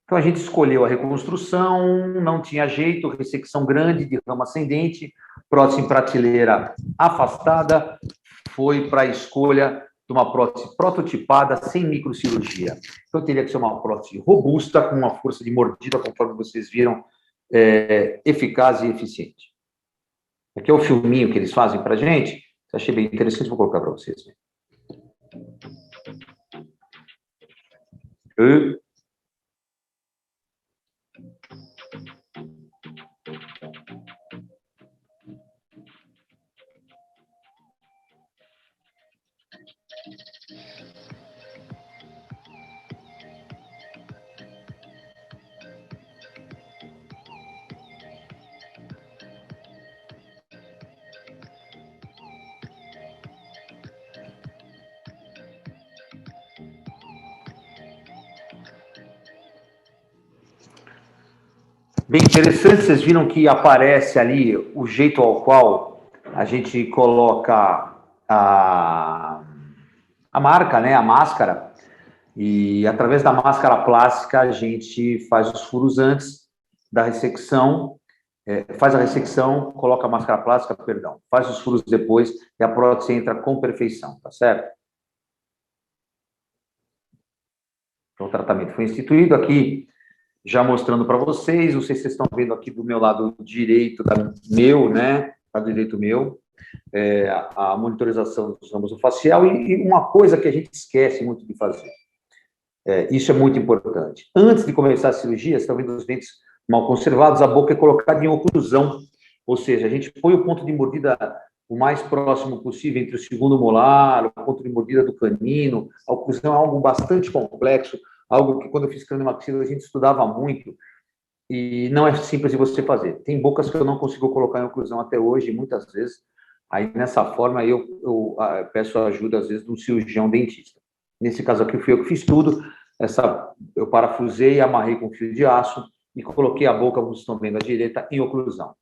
Então, a gente escolheu a reconstrução, não tinha jeito, ressecção grande de ramo ascendente, prótese em prateleira afastada, foi para a escolha de uma prótese prototipada, sem microcirurgia. Então, teria que ser uma prótese robusta, com uma força de mordida, conforme vocês viram, eficaz e eficiente. Aqui é o filminho que eles fazem para a gente, achei bem interessante, vou colocar para vocês. Bem interessante, vocês viram que aparece ali o jeito ao qual a gente coloca a marca, né, a máscara, e através da máscara plástica a gente faz os furos antes da ressecção, faz a ressecção, coloca a máscara plástica, perdão, faz os furos depois e a prótese entra com perfeição, tá certo? Então, o tratamento foi instituído aqui, já mostrando para vocês, não sei se vocês estão vendo aqui do meu lado direito, né, lado direito meu, a monitorização dos ramos facial e uma coisa que a gente esquece muito de fazer. Isso é muito importante. Antes de começar a cirurgia, vocês estão vendo os dentes mal conservados, a boca é colocada em oclusão, ou seja, a gente põe o ponto de mordida o mais próximo possível entre o segundo molar, o ponto de mordida do canino. A oclusão é algo bastante complexo, algo que quando eu fiz craniomaxila a gente estudava muito, e não é simples de você fazer. Tem bocas que eu não consigo colocar em oclusão até hoje, muitas vezes. Aí, nessa forma, eu peço ajuda, às vezes, de um cirurgião dentista. Nesse caso aqui, fui eu que fiz tudo. Eu parafusei, amarrei com fio de aço e coloquei a boca, como vocês estão vendo à direita, em oclusão.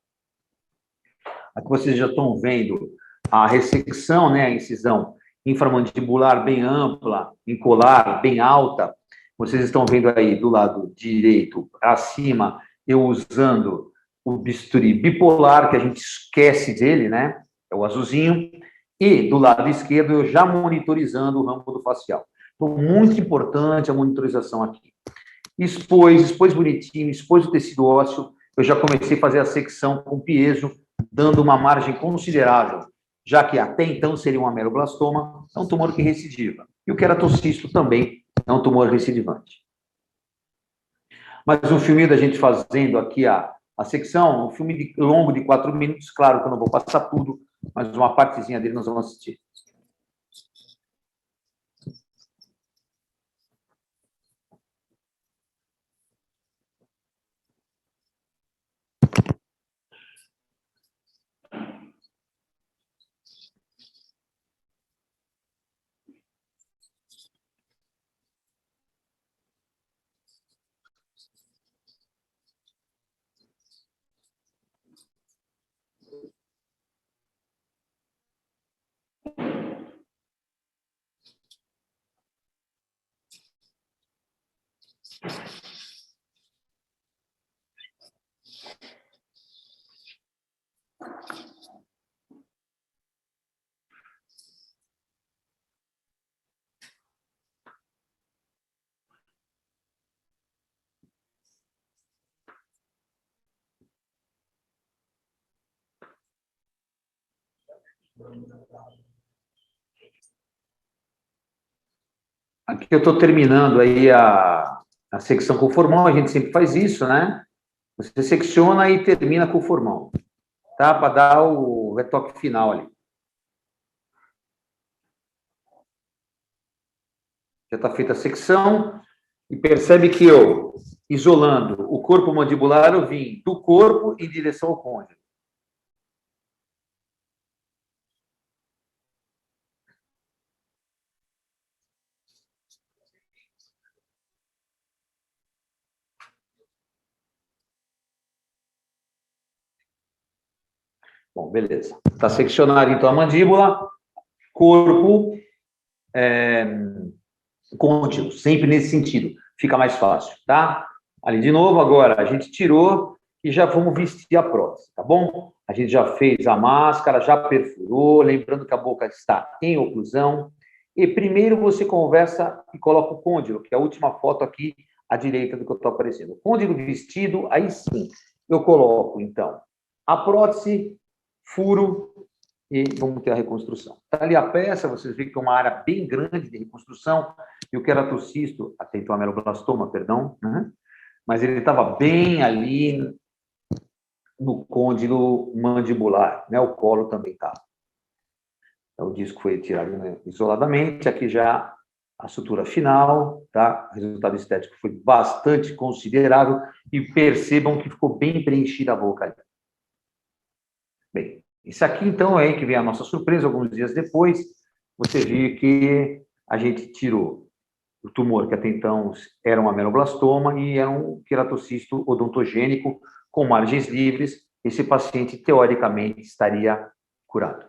Aqui vocês já estão vendo a ressecção, né, a incisão inframandibular bem ampla, incolar, bem alta. Vocês estão vendo aí do lado direito, acima, eu usando o bisturi bipolar, que a gente esquece dele, né? É o azulzinho. E do lado esquerdo, eu já monitorizando o ramo do facial. Então, muito importante a monitorização aqui. Expôs bonitinho, expôs o tecido ósseo. Eu já comecei a fazer a secção com piezo, dando uma margem considerável, já que até então seria um ameloblastoma, é um tumor que recidiva. E o queratocisto também é um tumor recidivante. Mas o filme da gente fazendo aqui a secção, um filme longo de 4 minutos, claro que eu não vou passar tudo, mas uma partezinha dele nós vamos assistir. Aqui eu estou terminando aí a secção com o formão, a gente sempre faz isso, né? Você secciona e termina com o formão, tá? Para dar o retoque final ali. Já está feita a secção e percebe que eu, isolando o corpo mandibular, eu vim do corpo em direção ao côndilo. Bom, beleza. Está seccionado, então, a mandíbula, corpo, côndilo, sempre nesse sentido. Fica mais fácil, tá? Ali de novo, agora, a gente tirou e já vamos vestir a prótese, tá bom? A gente já fez a máscara, já perfurou, lembrando que a boca está em oclusão. E primeiro você conversa e coloca o côndilo, que é a última foto aqui à direita do que eu estou aparecendo. O côndilo vestido, aí sim, eu coloco, então, a prótese, furo e vamos ter a reconstrução. Está ali a peça, vocês veem que é uma área bem grande de reconstrução, e o queratocisto, até então ameloblastoma, perdão, né? Mas ele estava bem ali no côndilo mandibular, né? O colo também estava. Então, o disco foi tirado, né, isoladamente, aqui já a sutura final, tá? O resultado estético foi bastante considerável, e percebam que ficou bem preenchida a boca ali. Bem, isso aqui, então, é aí que vem a nossa surpresa. Alguns dias depois, você viu que a gente tirou o tumor, que até então era um ameloblastoma, e era um queratocisto odontogênico com margens livres. Esse paciente, teoricamente, estaria curado.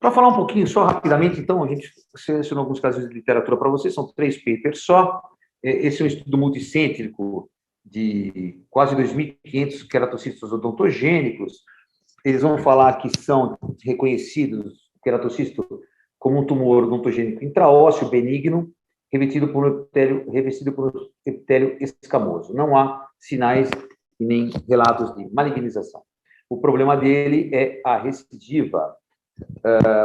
Para falar um pouquinho, só rapidamente, então, a gente selecionou alguns casos de literatura para vocês, são 3 papers só. Esse é um estudo multicêntrico de quase 2.500 queratocistos odontogênicos. Eles vão falar que são reconhecidos, o queratocisto, como um tumor odontogênico intraósseo benigno, revestido por epitélio escamoso. Não há sinais e nem relatos de malignização. O problema dele é a recidiva.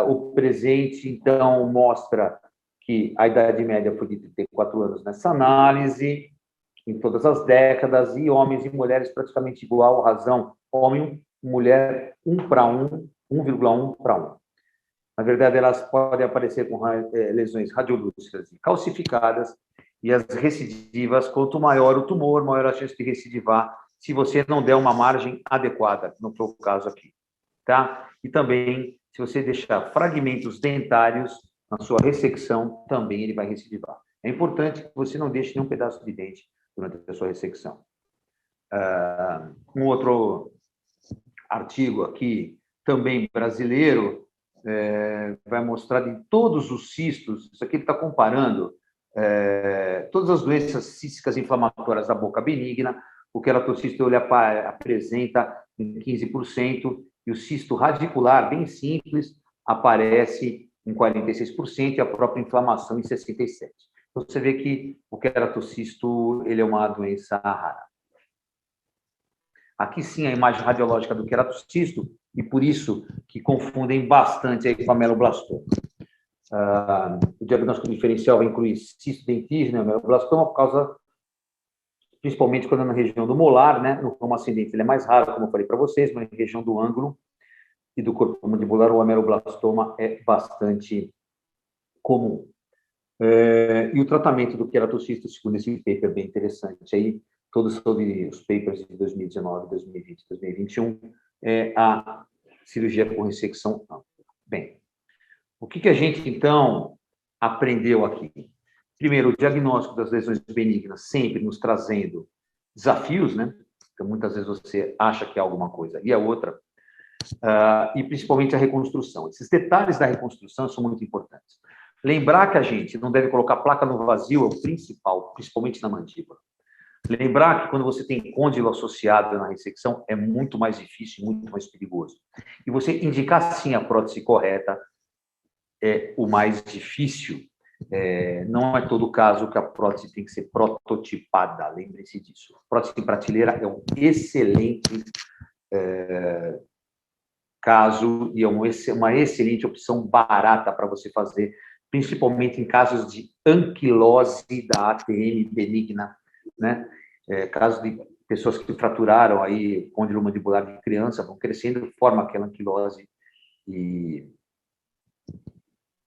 O presente, então, mostra que a idade média foi de 34 anos nessa análise, em todas as décadas, e homens e mulheres praticamente igual, razão, homem, mulher, 1 para 1, 1,1 para 1. Na verdade, elas podem aparecer com lesões radiolúcidas e calcificadas, E as recidivas, quanto maior o tumor, maior a chance de recidivar, se você não der uma margem adequada, não foi o caso aqui, tá? E também, se você deixar fragmentos dentários na sua ressecção, também ele vai recidivar. É importante que você não deixe nenhum pedaço de dente durante a sua ressecção. Um outro artigo aqui, também brasileiro, vai mostrar de todos os cistos, isso aqui ele está comparando todas as doenças císticas inflamatórias da boca benigna, o queratocisto ele apresenta em 15%, e o cisto radicular, bem simples, aparece em 46%, e a própria inflamação em 67%. Então, você vê que o queratocisto ele é uma doença rara. Aqui sim a imagem radiológica do queratocisto, e por isso que confundem bastante aí com a ameloblastoma. O diagnóstico diferencial vai incluir cisto dentígeno e ameloblastoma, por causa, principalmente quando é na região do molar, né? No ramo ascendente ele é mais raro, como eu falei para vocês, mas na região do ângulo e do corpo mandibular, o ameloblastoma é bastante comum. E o tratamento do queratocisto, segundo esse paper bem interessante aí, todos sobre os papers de 2019, 2020, 2021, é a cirurgia com ressecção ampla. Bem, o que a gente, então, aprendeu aqui? Primeiro, o diagnóstico das lesões benignas sempre nos trazendo desafios, né? Então, muitas vezes você acha que é alguma coisa e é outra. E, principalmente, a reconstrução. Esses detalhes da reconstrução são muito importantes. Lembrar que a gente não deve colocar placa no vazio é o principal, principalmente na mandíbula. Lembrar que quando você tem côndilo associado na ressecção é muito mais difícil, muito mais perigoso. E você indicar, sim, a prótese correta é o mais difícil. Não é todo caso que a prótese tem que ser prototipada, lembre-se disso. A prótese em prateleira é um excelente caso e é uma excelente opção barata para você fazer, principalmente em casos de anquilose da ATM benigna, né? Casos de pessoas que fraturaram aí côndilo mandibular de criança, vão crescendo, forma aquela anquilose e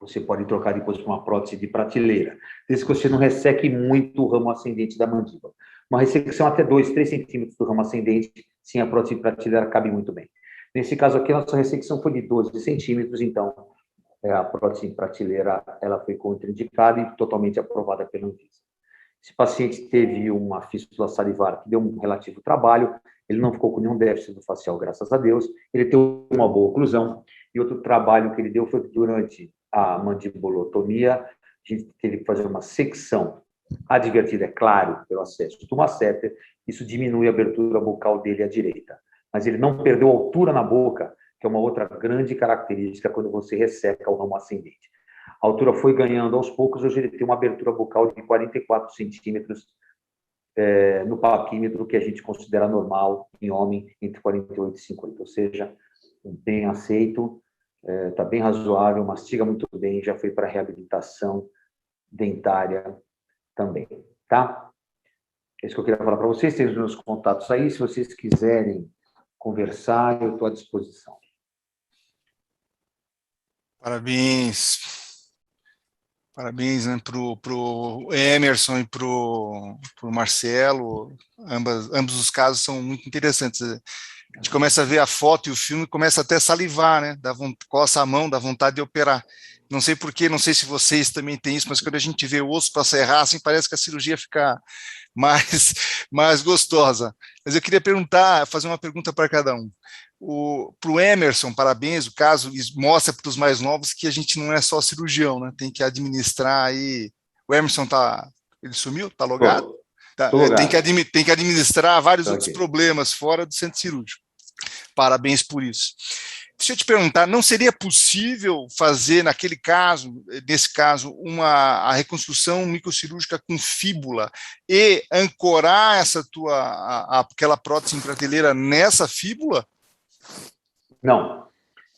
você pode trocar depois por uma prótese de prateleira, desde que você não resseque muito o ramo ascendente da mandíbula. Uma ressecção até 2, 3 centímetros do ramo ascendente, sim, a prótese de prateleira cabe muito bem. Nesse caso aqui, a nossa ressecção foi de 12 centímetros, então a prótese em prateleira ela foi contraindicada e totalmente aprovada pela Anvisa. Esse paciente teve uma fístula salivar que deu um relativo trabalho, ele não ficou com nenhum déficit do facial, graças a Deus, ele teve uma boa oclusão, e outro trabalho que ele deu foi que durante a mandibulotomia, a gente teve que fazer uma secção advertida, é claro, pelo acesso do masseter, isso diminui a abertura bucal dele à direita, mas ele não perdeu altura na boca, que é uma outra grande característica quando você resseca o ramo ascendente. A altura foi ganhando aos poucos, hoje ele tem uma abertura bucal de 44 centímetros no papímetro, que a gente considera normal em homem, entre 48 e 50, ou seja, bem aceito, está bem razoável, mastiga muito bem, já foi para reabilitação dentária também, tá? É isso que eu queria falar para vocês, tem os meus contatos aí, se vocês quiserem conversar, eu estou à disposição. Parabéns. Parabéns, né, pro Emerson e pro Marcelo. Ambos os casos são muito interessantes. A gente começa a ver a foto e o filme, começa até a salivar, né? Coça a mão, dá vontade de operar. Não sei porquê, não sei se vocês também têm isso, mas quando a gente vê o osso para serrar, assim, parece que a cirurgia fica mais gostosa. Mas eu queria fazer uma pergunta para cada um. Para o Emerson, parabéns, o caso mostra para os mais novos que a gente não é só cirurgião, né? Tem que administrar aí. O Emerson ele sumiu? Está logado? Tem que administrar vários outros problemas fora do centro cirúrgico. Parabéns por isso. Deixa eu te perguntar, não seria possível fazer, nesse caso, a reconstrução microcirúrgica com fíbula e ancorar aquela prótese em prateleira nessa fíbula? Não,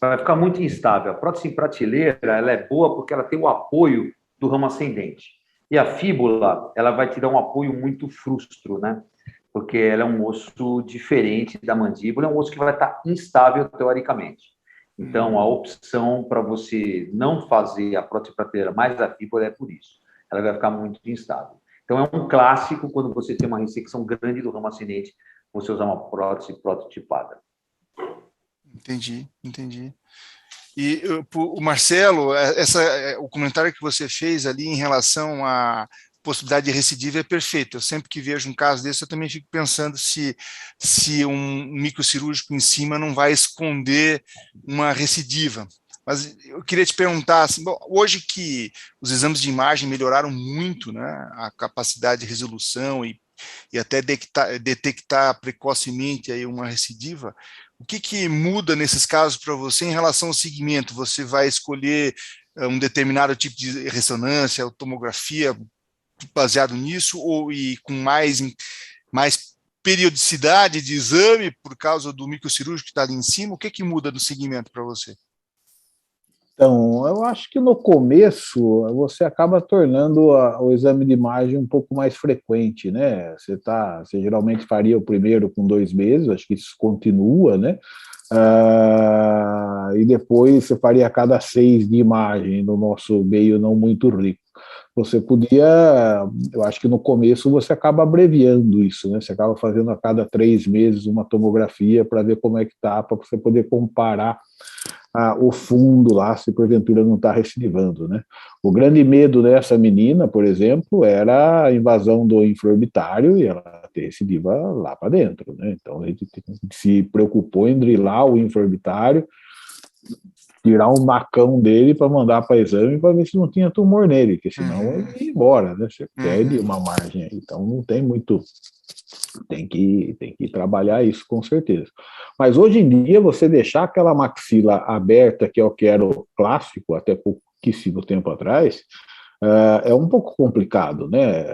vai ficar muito instável. A prótese em prateleira ela é boa porque ela tem o apoio do ramo ascendente. E a fíbula, ela vai te dar um apoio muito frustro, né? Porque ela é um osso diferente da mandíbula, é um osso que vai estar instável teoricamente. Então, a opção para você não fazer a prótese prateleira mais a fíbula é por isso. Ela vai ficar muito instável. Então, é um clássico, quando você tem uma ressecção grande do ramo ascendente, você usar uma prótese prototipada. Entendi. E o Marcelo, o comentário que você fez ali em relação à possibilidade de recidiva é perfeito. Eu sempre que vejo um caso desse, eu também fico pensando se um microcirúrgico em cima não vai esconder uma recidiva. Mas eu queria te perguntar, assim, bom, hoje que os exames de imagem melhoraram muito, né, a capacidade de resolução e até detectar precocemente aí uma recidiva, o que muda nesses casos para você em relação ao segmento? Você vai escolher um determinado tipo de ressonância, tomografia, baseado nisso, e com mais periodicidade de exame por causa do microcirúrgico que está ali em cima? O que muda no segmento para você? Então, eu acho que no começo você acaba tornando o exame de imagem um pouco mais frequente, né? Você geralmente faria o primeiro com 2 meses, acho que isso continua, né? E depois você faria a cada 6 de imagem, no nosso meio não muito rico. Você podia, eu acho que no começo você acaba abreviando isso, né? Você acaba fazendo a cada 3 meses uma tomografia para ver como é que está, para você poder comparar o fundo lá, se porventura não está recidivando, né? O grande medo dessa menina, por exemplo, era a invasão do infraorbitário e ela ter recidiva lá para dentro, né? Então a gente se preocupou em drilar o infraorbitário, tirar um macão dele para mandar para exame para ver se não tinha tumor nele, porque senão ele ia embora, né? Você perde uma margem aí. Então não tem muito. Tem que trabalhar isso com certeza. Mas hoje em dia, você deixar aquela maxila aberta, que é o que era o clássico, até pouquíssimo tempo atrás, é um pouco complicado, né?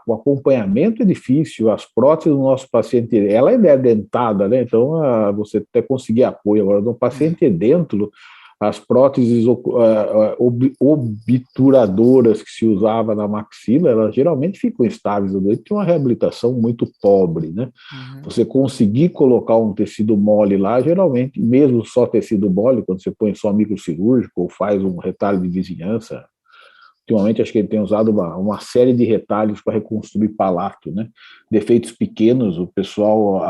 O acompanhamento é difícil, as próteses do nosso paciente, ela é dentada, né? Então, você até conseguir apoio. Agora, no paciente dentro, as próteses obturadoras que se usava na maxila, elas geralmente ficam estáveis, tem uma reabilitação muito pobre, né? Você conseguir colocar um tecido mole lá, geralmente, mesmo só tecido mole, quando você põe só microcirúrgico ou faz um retalho de vizinhança, ultimamente acho que ele tem usado uma série de retalhos para reconstruir palato, né? Defeitos pequenos, o pessoal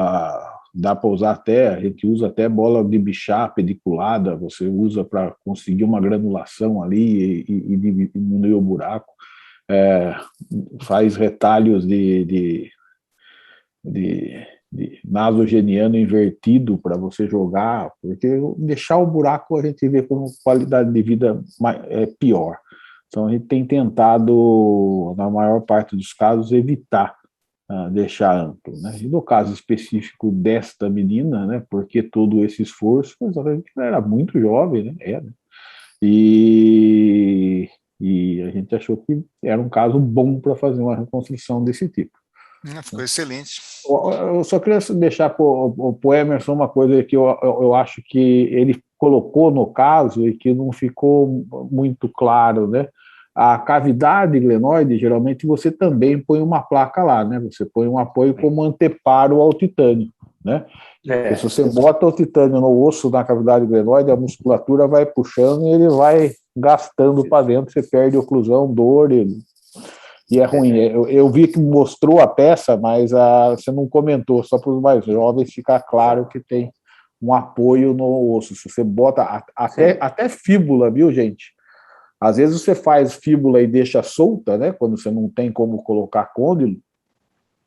dá para usar a gente usa até bola de bichar pediculada, você usa para conseguir uma granulação ali e diminuir o buraco, faz retalhos de nasogeniano invertido para você jogar, porque deixar o buraco a gente vê como qualidade de vida pior. Então a gente tem tentado, na maior parte dos casos, evitar deixar amplo, né? E no caso específico desta menina, né, porque todo esse esforço, mas a gente era muito jovem, né? E a gente achou que era um caso bom para fazer uma reconstrução desse tipo. Ficou excelente. Eu só queria deixar para o Emerson uma coisa que eu acho que ele colocou no caso e que não ficou muito claro, né? A cavidade glenoide, geralmente você também põe uma placa lá, né? Você põe um apoio como anteparo ao titânio, né? Porque se você bota o titânio no osso da cavidade glenoide, a musculatura vai puxando e ele vai gastando para dentro, você perde oclusão, dor e é ruim. Eu vi que mostrou a peça, mas você não comentou, só para os mais jovens ficar claro que tem um apoio no osso. Se você bota até fíbula, viu, gente? Às vezes você faz fíbula e deixa solta, né? Quando você não tem como colocar côndilo,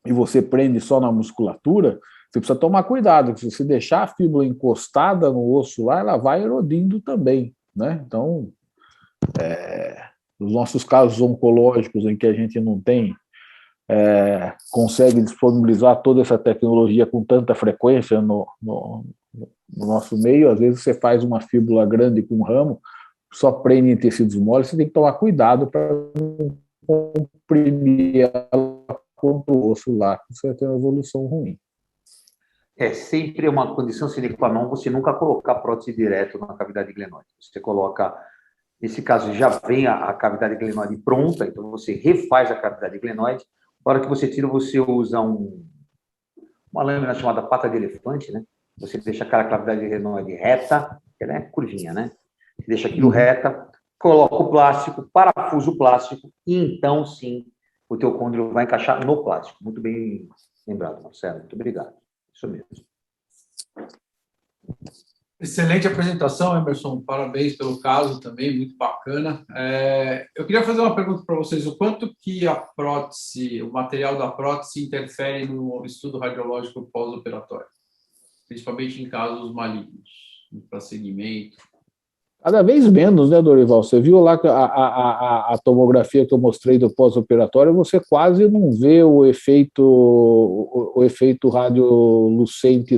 e você prende só na musculatura, você precisa tomar cuidado, porque se você deixar a fíbula encostada no osso lá, ela vai erodindo também, né? Então, nos nossos casos oncológicos, em que a gente não tem, consegue disponibilizar toda essa tecnologia com tanta frequência no nosso meio, às vezes você faz uma fíbula grande com ramo, só prende em tecidos moles, você tem que tomar cuidado para não comprimir ela contra o osso lá, você vai ter uma evolução ruim. É sempre uma condição sine qua non você nunca colocar prótese direto na cavidade glenoide. Você coloca, nesse caso, já vem a cavidade glenoide pronta, então você refaz a cavidade glenoide. Na hora que você tira, você usa uma lâmina chamada pata de elefante, né? Você deixa aquela cavidade glenoide reta, ela é curvinha, né? Você deixa aquilo reta, coloca o plástico, parafusa o plástico, e então sim o teu côndilo vai encaixar no plástico. Muito bem lembrado, Marcelo. Muito obrigado. Isso mesmo. Excelente apresentação, Emerson. Parabéns pelo caso também, muito bacana. Eu queria fazer uma pergunta para vocês. O quanto que a prótese, o material da prótese interfere no estudo radiológico pós-operatório? Principalmente em casos malignos, para segmento. Cada vez menos, né, Dorival? Você viu lá que a tomografia que eu mostrei do pós-operatório, você quase não vê o efeito radiolucente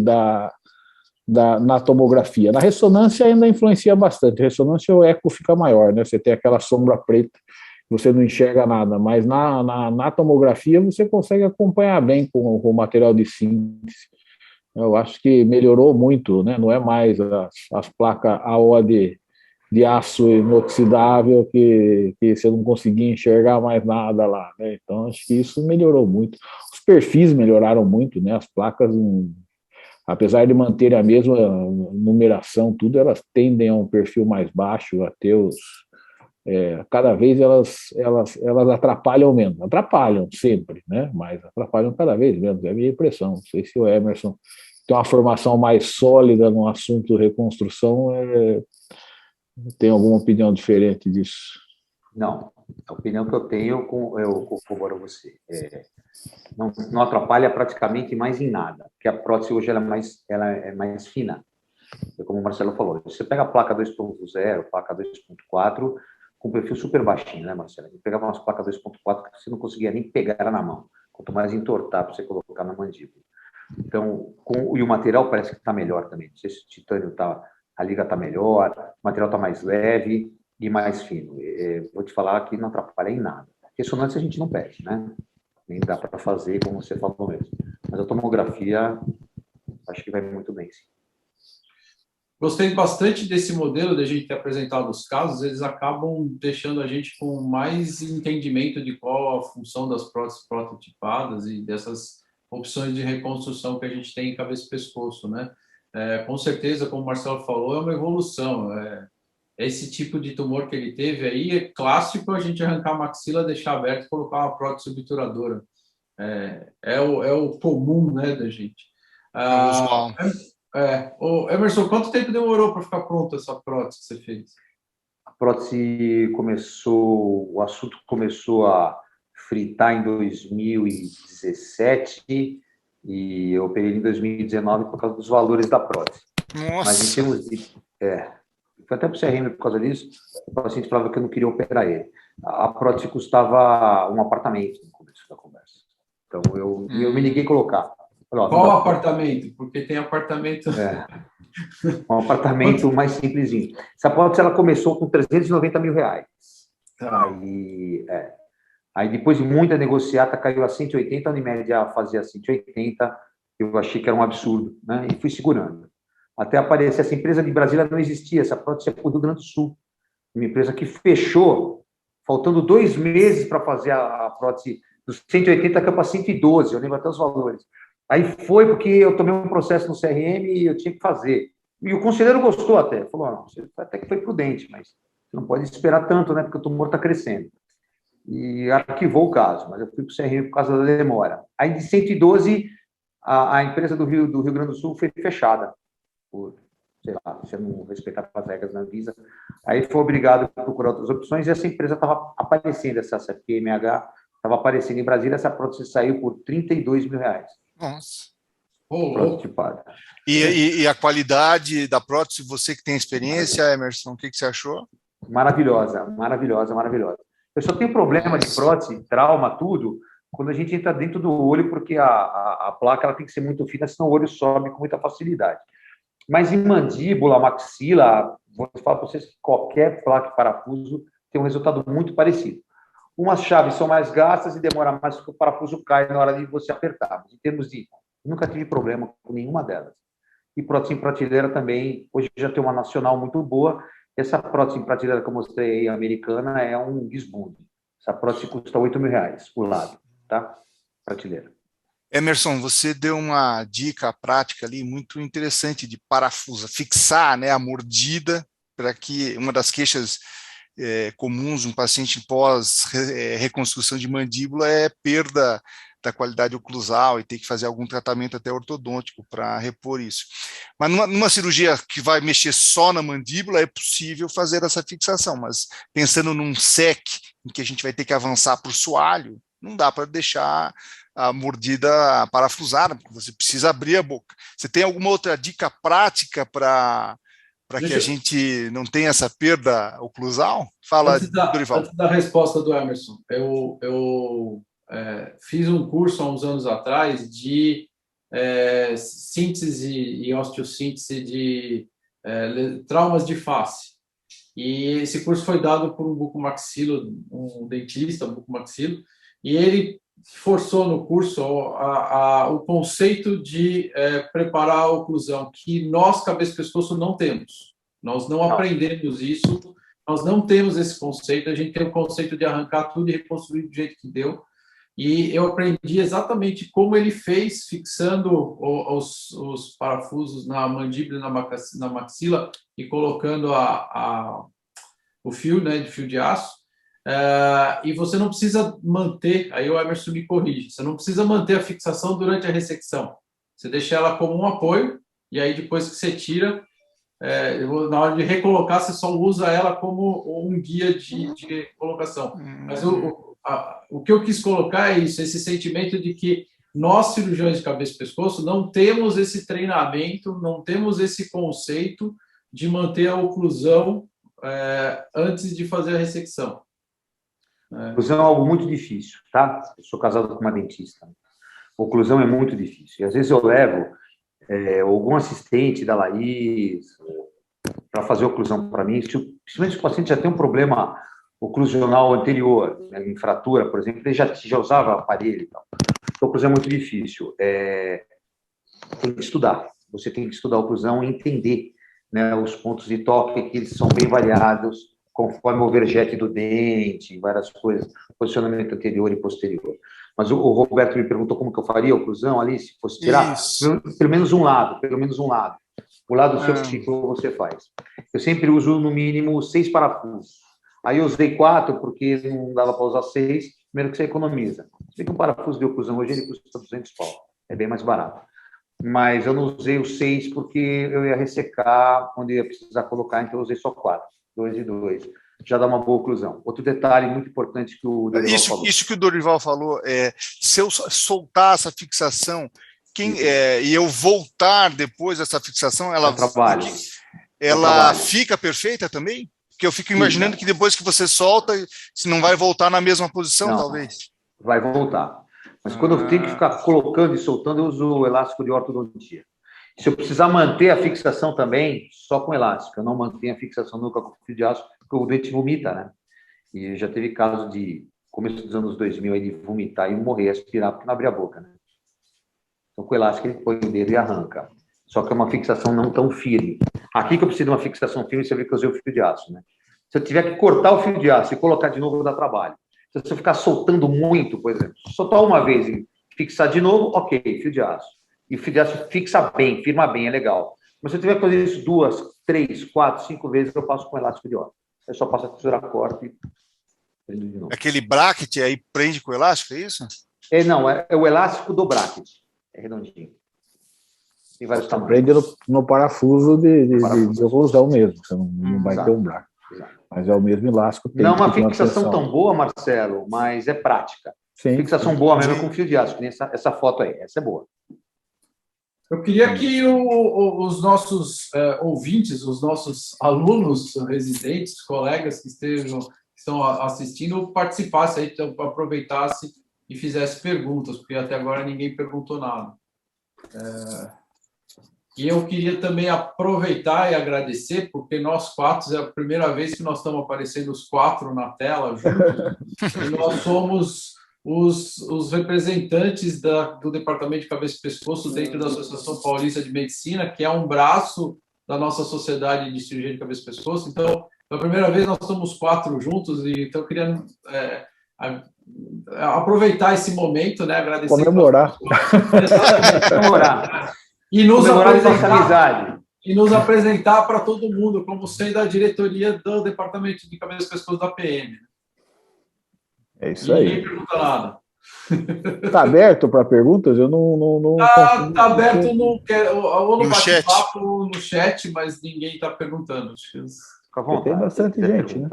na tomografia. Na ressonância ainda influencia bastante. A ressonância, o eco fica maior, né? Você tem aquela sombra preta, você não enxerga nada, mas na tomografia você consegue acompanhar bem com o material de síntese. Eu acho que melhorou muito, né? Não é mais as placas AO de aço inoxidável que você não conseguia enxergar mais nada lá, né? Então, acho que isso melhorou muito. Os perfis melhoraram muito, né? As placas, apesar de manterem a mesma numeração, tudo, elas tendem a um perfil mais baixo, a ter cada vez elas atrapalham menos. Atrapalham sempre, né? Mas atrapalham cada vez menos, é a minha impressão. Não sei se o Emerson tem uma formação mais sólida no assunto reconstrução, tem alguma opinião diferente disso? Não, a opinião que eu tenho, eu corroboro você. Não atrapalha praticamente mais em nada, porque a prótese hoje ela é mais fina. Como o Marcelo falou, você pega a placa 2.0, placa 2.4, com perfil super baixinho, né, Marcelo? Você pegava umas placas 2.4 que você não conseguia nem pegar na mão, quanto mais entortar para você colocar na mandíbula. Então, e o material parece que está melhor também. Não sei se o titânio a liga está melhor, o material está mais leve e mais fino. Vou te falar que não atrapalha em nada. Ressonância a gente não pede, né? Nem dá para fazer, como você falou mesmo. Mas a tomografia, acho que vai muito bem, sim. Gostei bastante desse modelo de a gente ter apresentado os casos, eles acabam deixando a gente com mais entendimento de qual a função das próteses prototipadas e dessas opções de reconstrução que a gente tem em cabeça e pescoço, né? Com certeza, como o Marcelo falou, é uma evolução. Esse tipo de tumor que ele teve aí é clássico a gente arrancar a maxila, deixar aberto e colocar uma prótese obturadora. É o comum, né, da gente. Usual. Emerson, quanto tempo demorou para ficar pronta essa prótese que você fez? A prótese o assunto começou a fritar em 2017 e eu operei em 2019 por causa dos valores da prótese. Nossa! Mas em termos de... Foi até para o CRM por causa disso, o paciente falava que eu não queria operar ele. A prótese custava um apartamento no começo da conversa. Então, eu me liguei a colocar. Falei, qual apartamento? Porque tem apartamento... Um apartamento mais simplesinho. Essa prótese ela começou com R$390 mil. Aí, depois de muita negociata, caiu a 180, a Unimed fazia 180, eu achei que era um absurdo, né? E fui segurando. Até aparecer, essa empresa de Brasília não existia, essa prótese é para o Rio Grande do Sul. Uma empresa que fechou, faltando 2 meses para fazer a prótese dos 180, que é para 112, eu lembro até os valores. Aí foi porque eu tomei um processo no CRM e eu tinha que fazer. E o conselheiro gostou até, falou, não, você até que foi prudente, mas você não pode esperar tanto, né, porque o tumor está crescendo. E arquivou o caso, mas eu fui para o CRM por causa da demora. Aí, de 112, a empresa do Rio Grande do Sul foi fechada, por, sei lá, você não respeitava as regras na Anvisa. Aí foi obrigado a procurar outras opções e essa empresa estava aparecendo, essa PMH estava aparecendo em Brasília, essa prótese saiu por R$32 mil. Nossa. Prototipada. E a qualidade da prótese, você que tem experiência, Emerson, o que você achou? Maravilhosa, maravilhosa, maravilhosa. Eu só tenho problema de prótese, trauma, tudo, quando a gente entra dentro do olho, porque a placa ela tem que ser muito fina, senão o olho sobe com muita facilidade. Mas em mandíbula, maxila, vou falar para vocês que qualquer placa e parafuso tem um resultado muito parecido. Umas chaves são mais gastas e demora mais porque o parafuso cai na hora de você apertar. Em termos de... Nunca tive problema com nenhuma delas. E prótese em prateleira também, hoje já tem uma nacional muito boa. Essa prótese em prateleira que eu mostrei aí, americana, é um desbunde. Essa prótese custa R$8 mil, o lado, tá? Prateleira. Emerson, você deu uma dica prática ali muito interessante de parafuso, fixar, né, a mordida, para que uma das queixas comuns de um paciente pós reconstrução de mandíbula é perda da qualidade oclusal e ter que fazer algum tratamento até ortodôntico para repor isso. Mas numa cirurgia que vai mexer só na mandíbula, é possível fazer essa fixação, mas pensando num SEC, em que a gente vai ter que avançar para o soalho, não dá para deixar a mordida parafusada, porque você precisa abrir a boca. Você tem alguma outra dica prática para que a gente não tenha essa perda oclusal? Fala, Dorival. Antes da resposta do Emerson, eu fiz um curso há uns anos atrás de síntese e osteossíntese de traumas de face. E esse curso foi dado por um bucomaxilo, um dentista, um bucomaxilo, e ele forçou no curso o conceito de preparar a oclusão, que nós, cabeça e pescoço, não temos. Nós não aprendemos isso, nós não temos esse conceito, a gente tem o conceito de arrancar tudo e reconstruir do jeito que deu. E eu aprendi exatamente como ele fez, fixando os parafusos na mandíbula e na maxila e colocando o fio, né, de fio de aço. E você não precisa manter, aí o Emerson me corrige, você não precisa manter a fixação durante a ressecção. Você deixa ela como um apoio, e aí depois que você tira, na hora de recolocar, você só usa ela como um guia de colocação. Mas o que eu quis colocar é isso, esse sentimento de que nós, cirurgiões de cabeça e pescoço, não temos esse treinamento, não temos esse conceito de manter a oclusão antes de fazer a ressecção. Oclusão é algo muito difícil, tá? Eu sou casado com uma dentista. Oclusão é muito difícil. E às vezes eu levo algum assistente da Laís para fazer oclusão para mim, principalmente se o paciente já tem um problema oclusional anterior, né, em fratura, por exemplo, ele já usava aparelho e tal. Então, a oclusão é muito difícil. Tem que estudar. Você tem que estudar a oclusão e entender, né, os pontos de toque, que eles são bem variados, conforme o vergete do dente, várias coisas, posicionamento anterior e posterior. Mas o Roberto me perguntou como que eu faria a oclusão ali, se fosse tirar, pelo menos um lado. O lado seu que você faz. Eu sempre uso, no mínimo, 6 parafusos. Aí eu usei 4, porque não dava para usar 6, primeiro que você economiza. Se bem que um parafuso de oclusão hoje, ele custa 200 pau. É bem mais barato. Mas eu não usei os 6 porque eu ia ressecar quando ia precisar colocar, então eu usei só 4. 2 e 2. Já dá uma boa oclusão. Outro detalhe muito importante que o Dorival falou. Isso que o Dorival falou, se eu soltar essa fixação, e eu voltar depois dessa fixação, ela fica perfeita também? Porque eu fico imaginando que depois que você solta, se não vai voltar na mesma posição, talvez. Vai voltar. Mas quando eu tenho que ficar colocando e soltando, eu uso o elástico de ortodontia. Se eu precisar manter a fixação também, só com elástico. Eu não mantenho a fixação nunca com fio de aço, porque o dente vomita, né? E já teve caso de, começo dos anos 2000, ele vomitar e morrer, aspirar, porque não abria a boca, né? Então, com o elástico, ele põe o dedo e arranca. Só que é uma fixação não tão firme. Aqui que eu preciso de uma fixação firme, você vê que eu usei o fio de aço, né? Se eu tiver que cortar o fio de aço e colocar de novo, dá trabalho. Se eu ficar soltando muito, por exemplo, soltar uma vez e fixar de novo, ok, fio de aço. E o fio de aço fixa bem, firma bem, é legal. Mas se eu tiver que fazer isso 2, 3, 4, 5 vezes, eu passo com elástico de óleo. Eu só passo a tesoura corta e prendo de novo. Aquele bracket aí prende com o elástico, é isso? Não, é o elástico do bracket. É redondinho. Tem vários tamanhos. Prende no parafuso de oclusão mesmo. Você não vai ter um bracket. Mas é o mesmo elástico. Não é uma fixação tão boa, Marcelo, mas é prática. Sim. Fixação boa mesmo com fio de aço, que nem essa foto aí. Essa é boa. Eu queria que os nossos ouvintes, os nossos alunos, residentes, colegas que estão assistindo, participassem, aí, então, aproveitassem e fizessem perguntas, porque até agora ninguém perguntou nada. E eu queria também aproveitar e agradecer, porque nós 4, é a primeira vez que nós estamos aparecendo os 4 na tela juntos, e nós somos os representantes do Departamento de Cabeça e Pescoço dentro da Associação Paulista de Medicina, que é um braço da nossa Sociedade de Cirurgia de Cabeça e Pescoço. Então, pela primeira vez, nós somos 4 juntos, e então eu queria aproveitar esse momento, né, agradecer. Comemorar. Comemorar. E nos apresentar, e nos apresentar para todo mundo como sendo a diretoria do Departamento de Cabeça e Pescoço da PM. É isso aí. Ninguém pergunta nada. Está aberto para perguntas? Eu não Está aberto no bate-papo, no chat, mas ninguém está perguntando. Fica à vontade, tem bastante gente, né?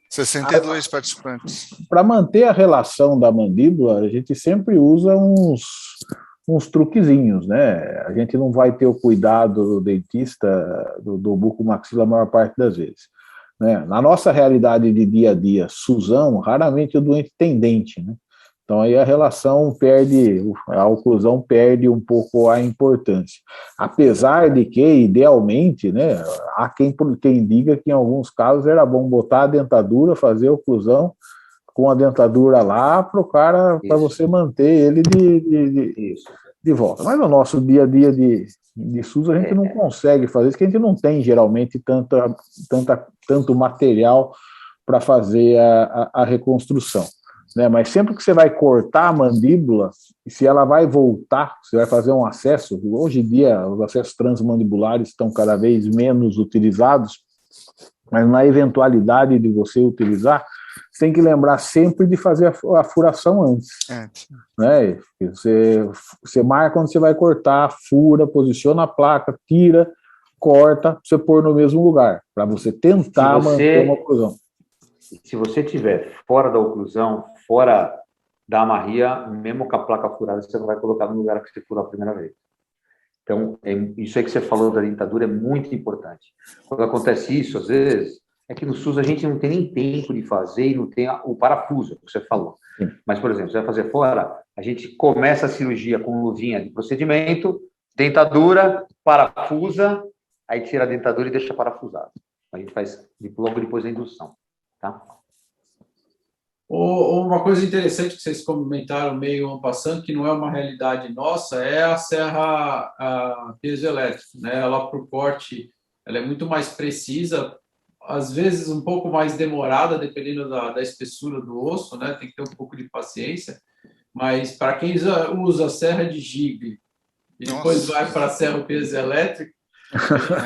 62 participantes. Para manter a relação da mandíbula, a gente sempre usa uns truquezinhos, né? A gente não vai ter o cuidado do dentista do bucomaxila a maior parte das vezes, né? Na nossa realidade de dia a dia, Suzão, raramente o doente tem dente, né? Então aí a relação perde, a oclusão perde um pouco a importância. Apesar de que, idealmente, né, há quem diga que em alguns casos era bom botar a dentadura, fazer a oclusão com a dentadura lá para você manter ele de volta. Mas no nosso dia a dia de SUS a gente não consegue fazer isso, porque a gente não tem geralmente tanto material para fazer a reconstrução, né? Mas sempre que você vai cortar a mandíbula, se ela vai voltar, você vai fazer um acesso, hoje em dia os acessos transmandibulares estão cada vez menos utilizados, mas na eventualidade de você utilizar, você tem que lembrar sempre de fazer a furação antes. Né? Você marca onde você vai cortar, fura, posiciona a placa, tira, corta, você pôr no mesmo lugar, para você tentar manter uma oclusão. Se você estiver fora da oclusão, fora da amarria, mesmo com a placa furada, você não vai colocar no lugar que você furou a primeira vez. Então, isso aí que você falou da dentadura é muito importante. Quando acontece isso, às vezes, é que no SUS a gente não tem nem tempo de fazer e não tem o parafuso, que você falou. Mas, por exemplo, você vai fazer fora, a gente começa a cirurgia com luvinha de procedimento, dentadura, parafusa, aí tira a dentadura e deixa parafusado. A gente faz logo depois da indução. Tá? Uma coisa interessante que vocês comentaram meio en passant, que não é uma realidade nossa, é a serra piezoelétrica, né? Ela, para o corte, ela é muito mais precisa, às vezes um pouco mais demorada, dependendo da espessura do osso, né? Tem que ter um pouco de paciência, mas para quem usa a serra de Gigli e depois vai para a serra piezoelétrica,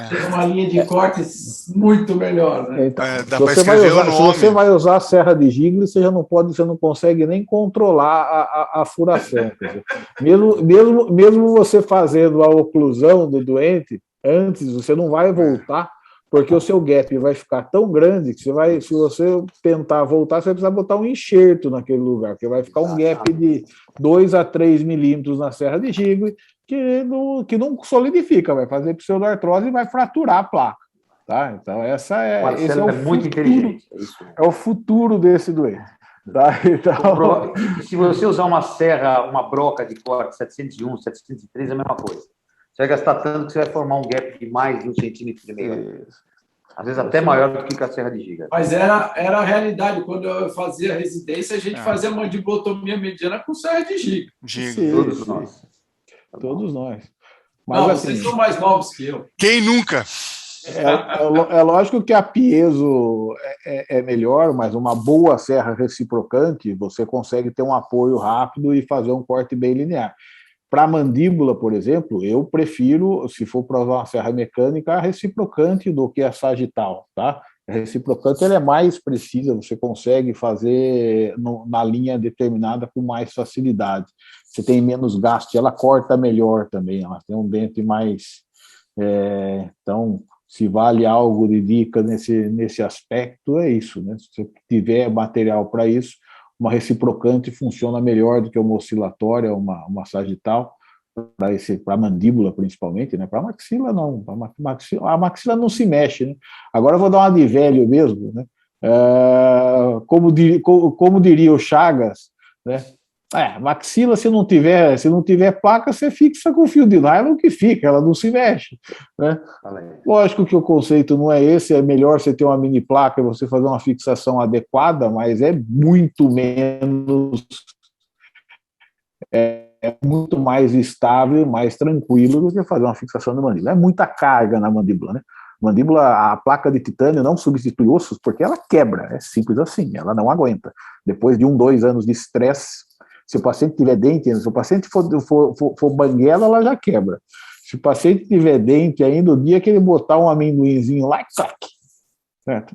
tem uma linha de cortes muito melhor, né? Então, se você vai usar a serra de Gigli, você não consegue nem controlar a furação. Mesmo você fazendo a oclusão do doente, antes você não vai voltar, porque o seu gap vai ficar tão grande que se você tentar voltar, você vai precisar botar um enxerto naquele lugar, porque vai ficar um gap de 2 a 3 milímetros na serra de Gigli, que não solidifica, vai fazer pseudoartrose e vai fraturar a placa. Tá? Então, esse é o muito inteligente. É o futuro desse doente. Tá? Então... Se você usar uma broca de corte 701, 703, é a mesma coisa. Você vai gastar tanto que você vai formar um gap de mais de 1,5 centímetro. Às vezes até maior do que com a serra de Giga. Mas era a realidade. Quando eu fazia residência, a gente fazia mandibulotomia mediana com serra de Giga. Todos nós. Todos nós. Mas, não, assim, vocês são mais novos que eu. Quem nunca? É lógico que a piezo é melhor, mas uma boa serra reciprocante, você consegue ter um apoio rápido e fazer um corte bem linear. Para a mandíbula, por exemplo, eu prefiro, se for para usar uma serra mecânica, a reciprocante do que a sagital, tá? A reciprocante ela é mais precisa, você consegue fazer na linha determinada com mais facilidade. Você tem menos gasto, ela corta melhor também, ela tem um dente mais... então, se vale algo de dica nesse aspecto, é isso, né? Se você tiver material para isso, uma reciprocante funciona melhor do que uma oscilatória, uma sagital, para a mandíbula principalmente, né? Para a maxila não, a maxila não se mexe, né? Agora eu vou dar uma de velho mesmo, né? Como diria o Chagas, né? Maxila, se não tiver placa, você fixa com fio de nylon que fica, ela não se mexe, né? Lógico que o conceito não é esse, é melhor você ter uma mini placa e você fazer uma fixação adequada, mas é muito menos, é muito mais estável, mais tranquilo do que fazer uma fixação na mandíbula. É muita carga na mandíbula, né? Mandíbula, a placa de titânio não substitui ossos porque ela quebra, é simples assim, ela não aguenta. Depois de 1, 2 anos de estresse, se o paciente tiver dente, se o paciente for banguela, ela já quebra. Se o paciente tiver dente ainda, o dia que ele botar um amendoinzinho lá, certo?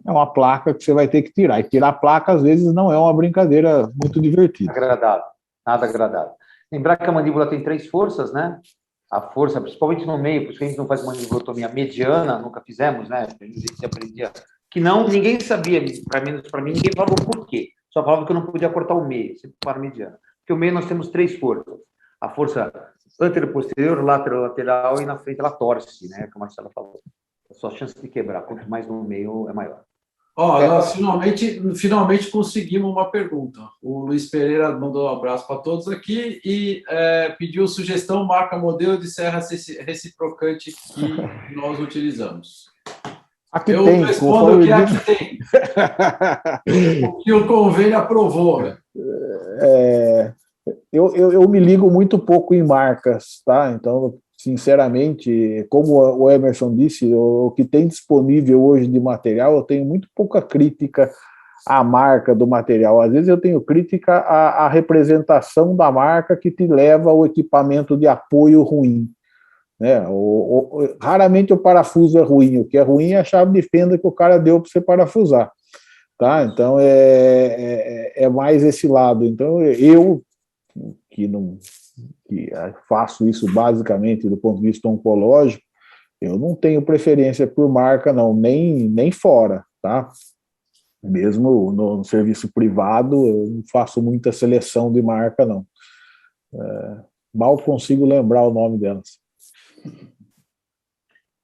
É uma placa que você vai ter que tirar. E tirar a placa, às vezes, não é uma brincadeira muito divertida. Agradável, nada agradável. Lembrar que a mandíbula tem 3 forças, né? A força, principalmente no meio, por isso que a gente não faz mandibulotomia mediana, nunca fizemos, né? A gente aprendia que não, ninguém sabia, para mim, ninguém falava por quê. Só falava que eu não podia cortar o meio, sempre para a mediana. Porque o meio nós temos 3 forças. A força anterior-posterior, lateral e na frente ela torce, né? Como a Marcela falou. A sua chance de quebrar, quanto mais no meio, é maior. Nós finalmente conseguimos uma pergunta. O Luiz Pereira mandou um abraço para todos aqui e pediu sugestão, marca, modelo de serra reciprocante que nós utilizamos. Aqui eu tem, respondo que aqui tem. O que o convênio aprovou. Né? Eu me ligo muito pouco em marcas, tá? Então, sinceramente, como o Emerson disse, o que tem disponível hoje de material, eu tenho muito pouca crítica à marca do material. Às vezes eu tenho crítica à representação da marca que te leva ao equipamento de apoio ruim. Né? Raramente o parafuso é ruim, o que é ruim é a chave de fenda que o cara deu para você parafusar. Tá? Então, é mais esse lado. Então, eu que faço isso basicamente do ponto de vista oncológico, eu não tenho preferência por marca, não, nem fora, tá? Mesmo no serviço privado, eu não faço muita seleção de marca, não. Mal consigo lembrar o nome delas.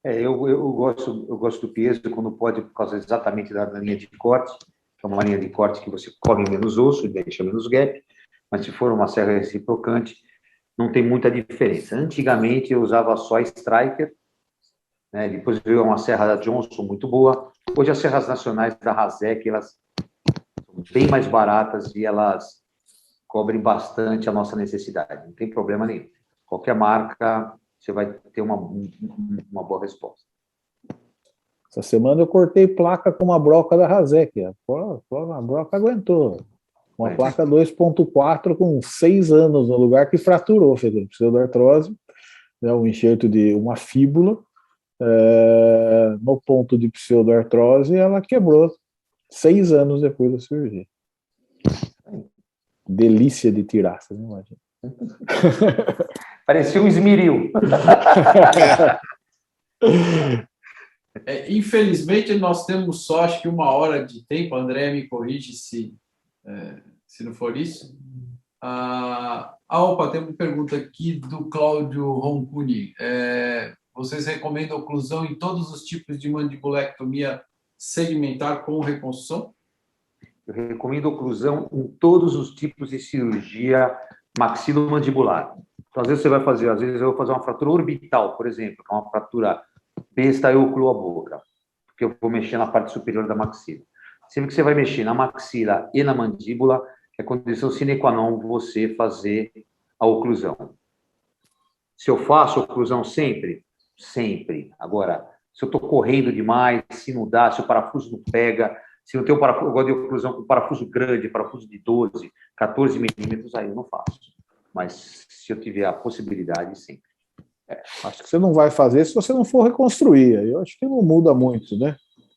Eu gosto do piezo quando pode, por causa exatamente da linha de corte, que é uma linha de corte que você cobre menos osso e deixa menos gap, mas se for uma serra reciprocante, não tem muita diferença. Antigamente eu usava só Striker, né? Depois veio uma serra da Johnson muito boa. Hoje as serras nacionais da Razek, elas são bem mais baratas e elas cobrem bastante a nossa necessidade. Não tem problema nenhum. Qualquer marca, você vai ter uma boa resposta. Essa semana eu cortei placa com uma broca da Razek. A broca aguentou. Uma placa 2.4 com 6 anos no lugar que fraturou, fez pseudoartrose, né, um enxerto de uma fíbula, no ponto de pseudoartrose, ela quebrou 6 anos depois da cirurgia. Delícia de tirar, você não imagina. Parecia um esmeril. Infelizmente, nós temos só, acho que 1 hora de tempo. André, me corrige se não for isso. Opa, tem uma pergunta aqui do Cláudio Roncuni. Vocês recomendam oclusão em todos os tipos de mandibulectomia segmentar com reconstrução? Eu recomendo oclusão em todos os tipos de cirurgia maxilomandibular. Então, às vezes você vai fazer, às vezes eu vou fazer uma fratura orbital, por exemplo, que é uma fratura besta, eu ocluo a boca, porque eu vou mexer na parte superior da maxila. Sempre que você vai mexer na maxila e na mandíbula, é condição sine qua non você fazer a oclusão. Se eu faço oclusão sempre? Sempre. Agora, se eu estou correndo demais, se não dá, se o parafuso não pega, se eu tenho parafuso, eu gosto de oclusão com parafuso grande, parafuso de 12, 14 milímetros, aí eu não faço. Mas se eu tiver a possibilidade, sempre. Acho que você não vai fazer se você não for reconstruir. Eu acho que não muda muito, né?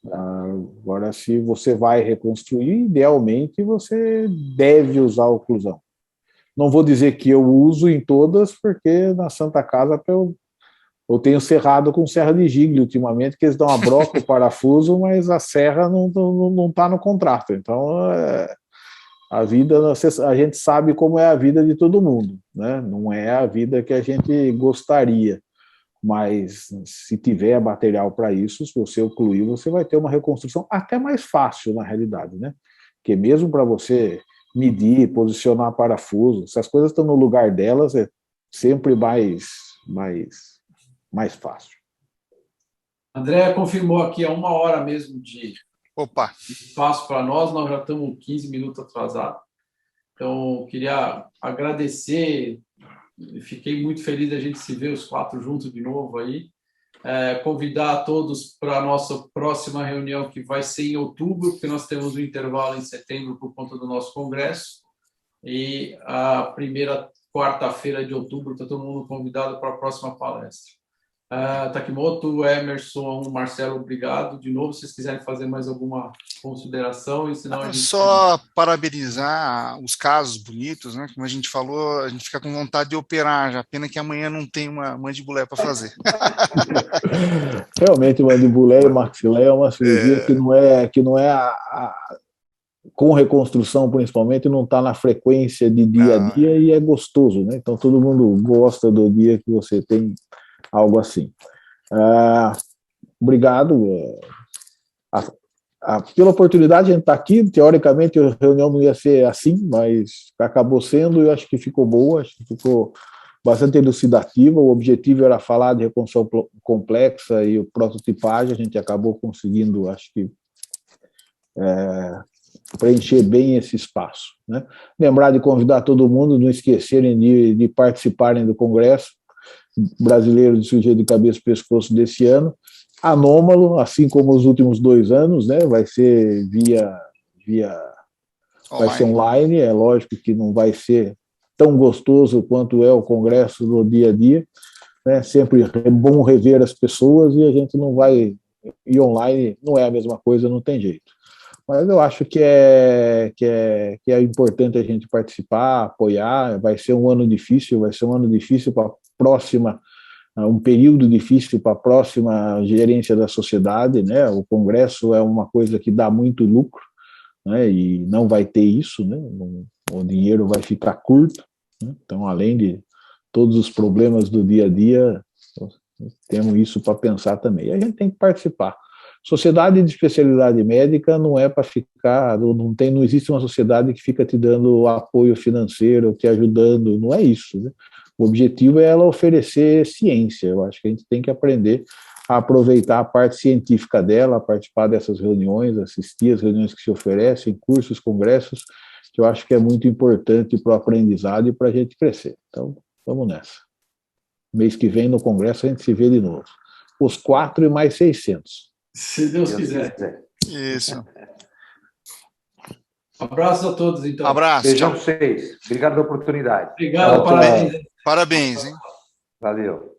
Agora, se você vai reconstruir, idealmente você deve usar a oclusão. Não vou dizer que eu uso em todas, porque na Santa Casa eu tenho serrado com serra de gigle ultimamente, que eles dão a broca, o parafuso, mas a serra não está no contrato. Então, a vida, a gente sabe como é a vida de todo mundo, né? Não é a vida que a gente gostaria, mas se tiver material para isso, se você ocluir, você vai ter uma reconstrução até mais fácil, na realidade, né? Porque mesmo para você medir, posicionar parafuso, se as coisas estão no lugar delas, é sempre mais fácil. André confirmou aqui a 1 hora mesmo de espaço para nós já estamos 15 minutos atrasados. Então, queria agradecer, fiquei muito feliz da gente se ver os 4 juntos de novo aí. Convidar a todos para a nossa próxima reunião, que vai ser em outubro, porque nós temos um intervalo em setembro por conta do nosso congresso. E a primeira quarta-feira de outubro está todo mundo convidado para a próxima palestra. Takimoto, Emerson, Marcelo, obrigado. De novo, se vocês quiserem fazer mais alguma consideração, e senão a gente... Só parabenizar os casos bonitos, né? Como a gente falou, a gente fica com vontade de operar, já pena que amanhã não tem uma mandibulé para fazer. Realmente, mandibulé e maxilé é uma cirurgia que não é com reconstrução, principalmente, não está na frequência de dia a dia e é gostoso, né? Então, todo mundo gosta do dia que você tem algo assim. Obrigado pela oportunidade de a gente estar aqui. Teoricamente, a reunião não ia ser assim, mas acabou sendo, e eu acho que ficou boa, acho que ficou bastante elucidativa. O objetivo era falar de reconstrução complexa e prototipagem, a gente acabou conseguindo, acho que, preencher bem esse espaço, né? Lembrar de convidar todo mundo, não esquecerem de participarem do Congresso Brasileiro de Cirurgia de Cabeça e Pescoço desse ano, anômalo, assim como os últimos 2 anos, né? Vai ser vai ser online, é lógico que não vai ser tão gostoso quanto é o Congresso no dia a dia, né? Sempre é bom rever as pessoas e a gente não vai ir online, não é a mesma coisa, não tem jeito. Mas eu acho que é importante a gente participar, apoiar. Vai ser um ano difícil, para a próxima, um período difícil para a próxima gerência da sociedade, né? O Congresso é uma coisa que dá muito lucro, né? E não vai ter isso, né? O dinheiro vai ficar curto, né? Então, além de todos os problemas do dia a dia, temos isso para pensar também. E a gente tem que participar. Sociedade de especialidade médica não é para ficar, não existe uma sociedade que fica te dando apoio financeiro, te ajudando, não é isso, né? O objetivo é ela oferecer ciência. Eu acho que a gente tem que aprender a aproveitar a parte científica dela, participar dessas reuniões, assistir às reuniões que se oferecem, cursos, congressos, que eu acho que é muito importante para o aprendizado e para a gente crescer. Então, vamos nessa. Mês que vem, no congresso, a gente se vê de novo. Os 4 e mais 600. Se Deus quiser. Isso. Abraço a todos, então. Abraço. Beijão para vocês. Obrigado pela oportunidade. Obrigado, parabéns. Parabéns, hein? Valeu.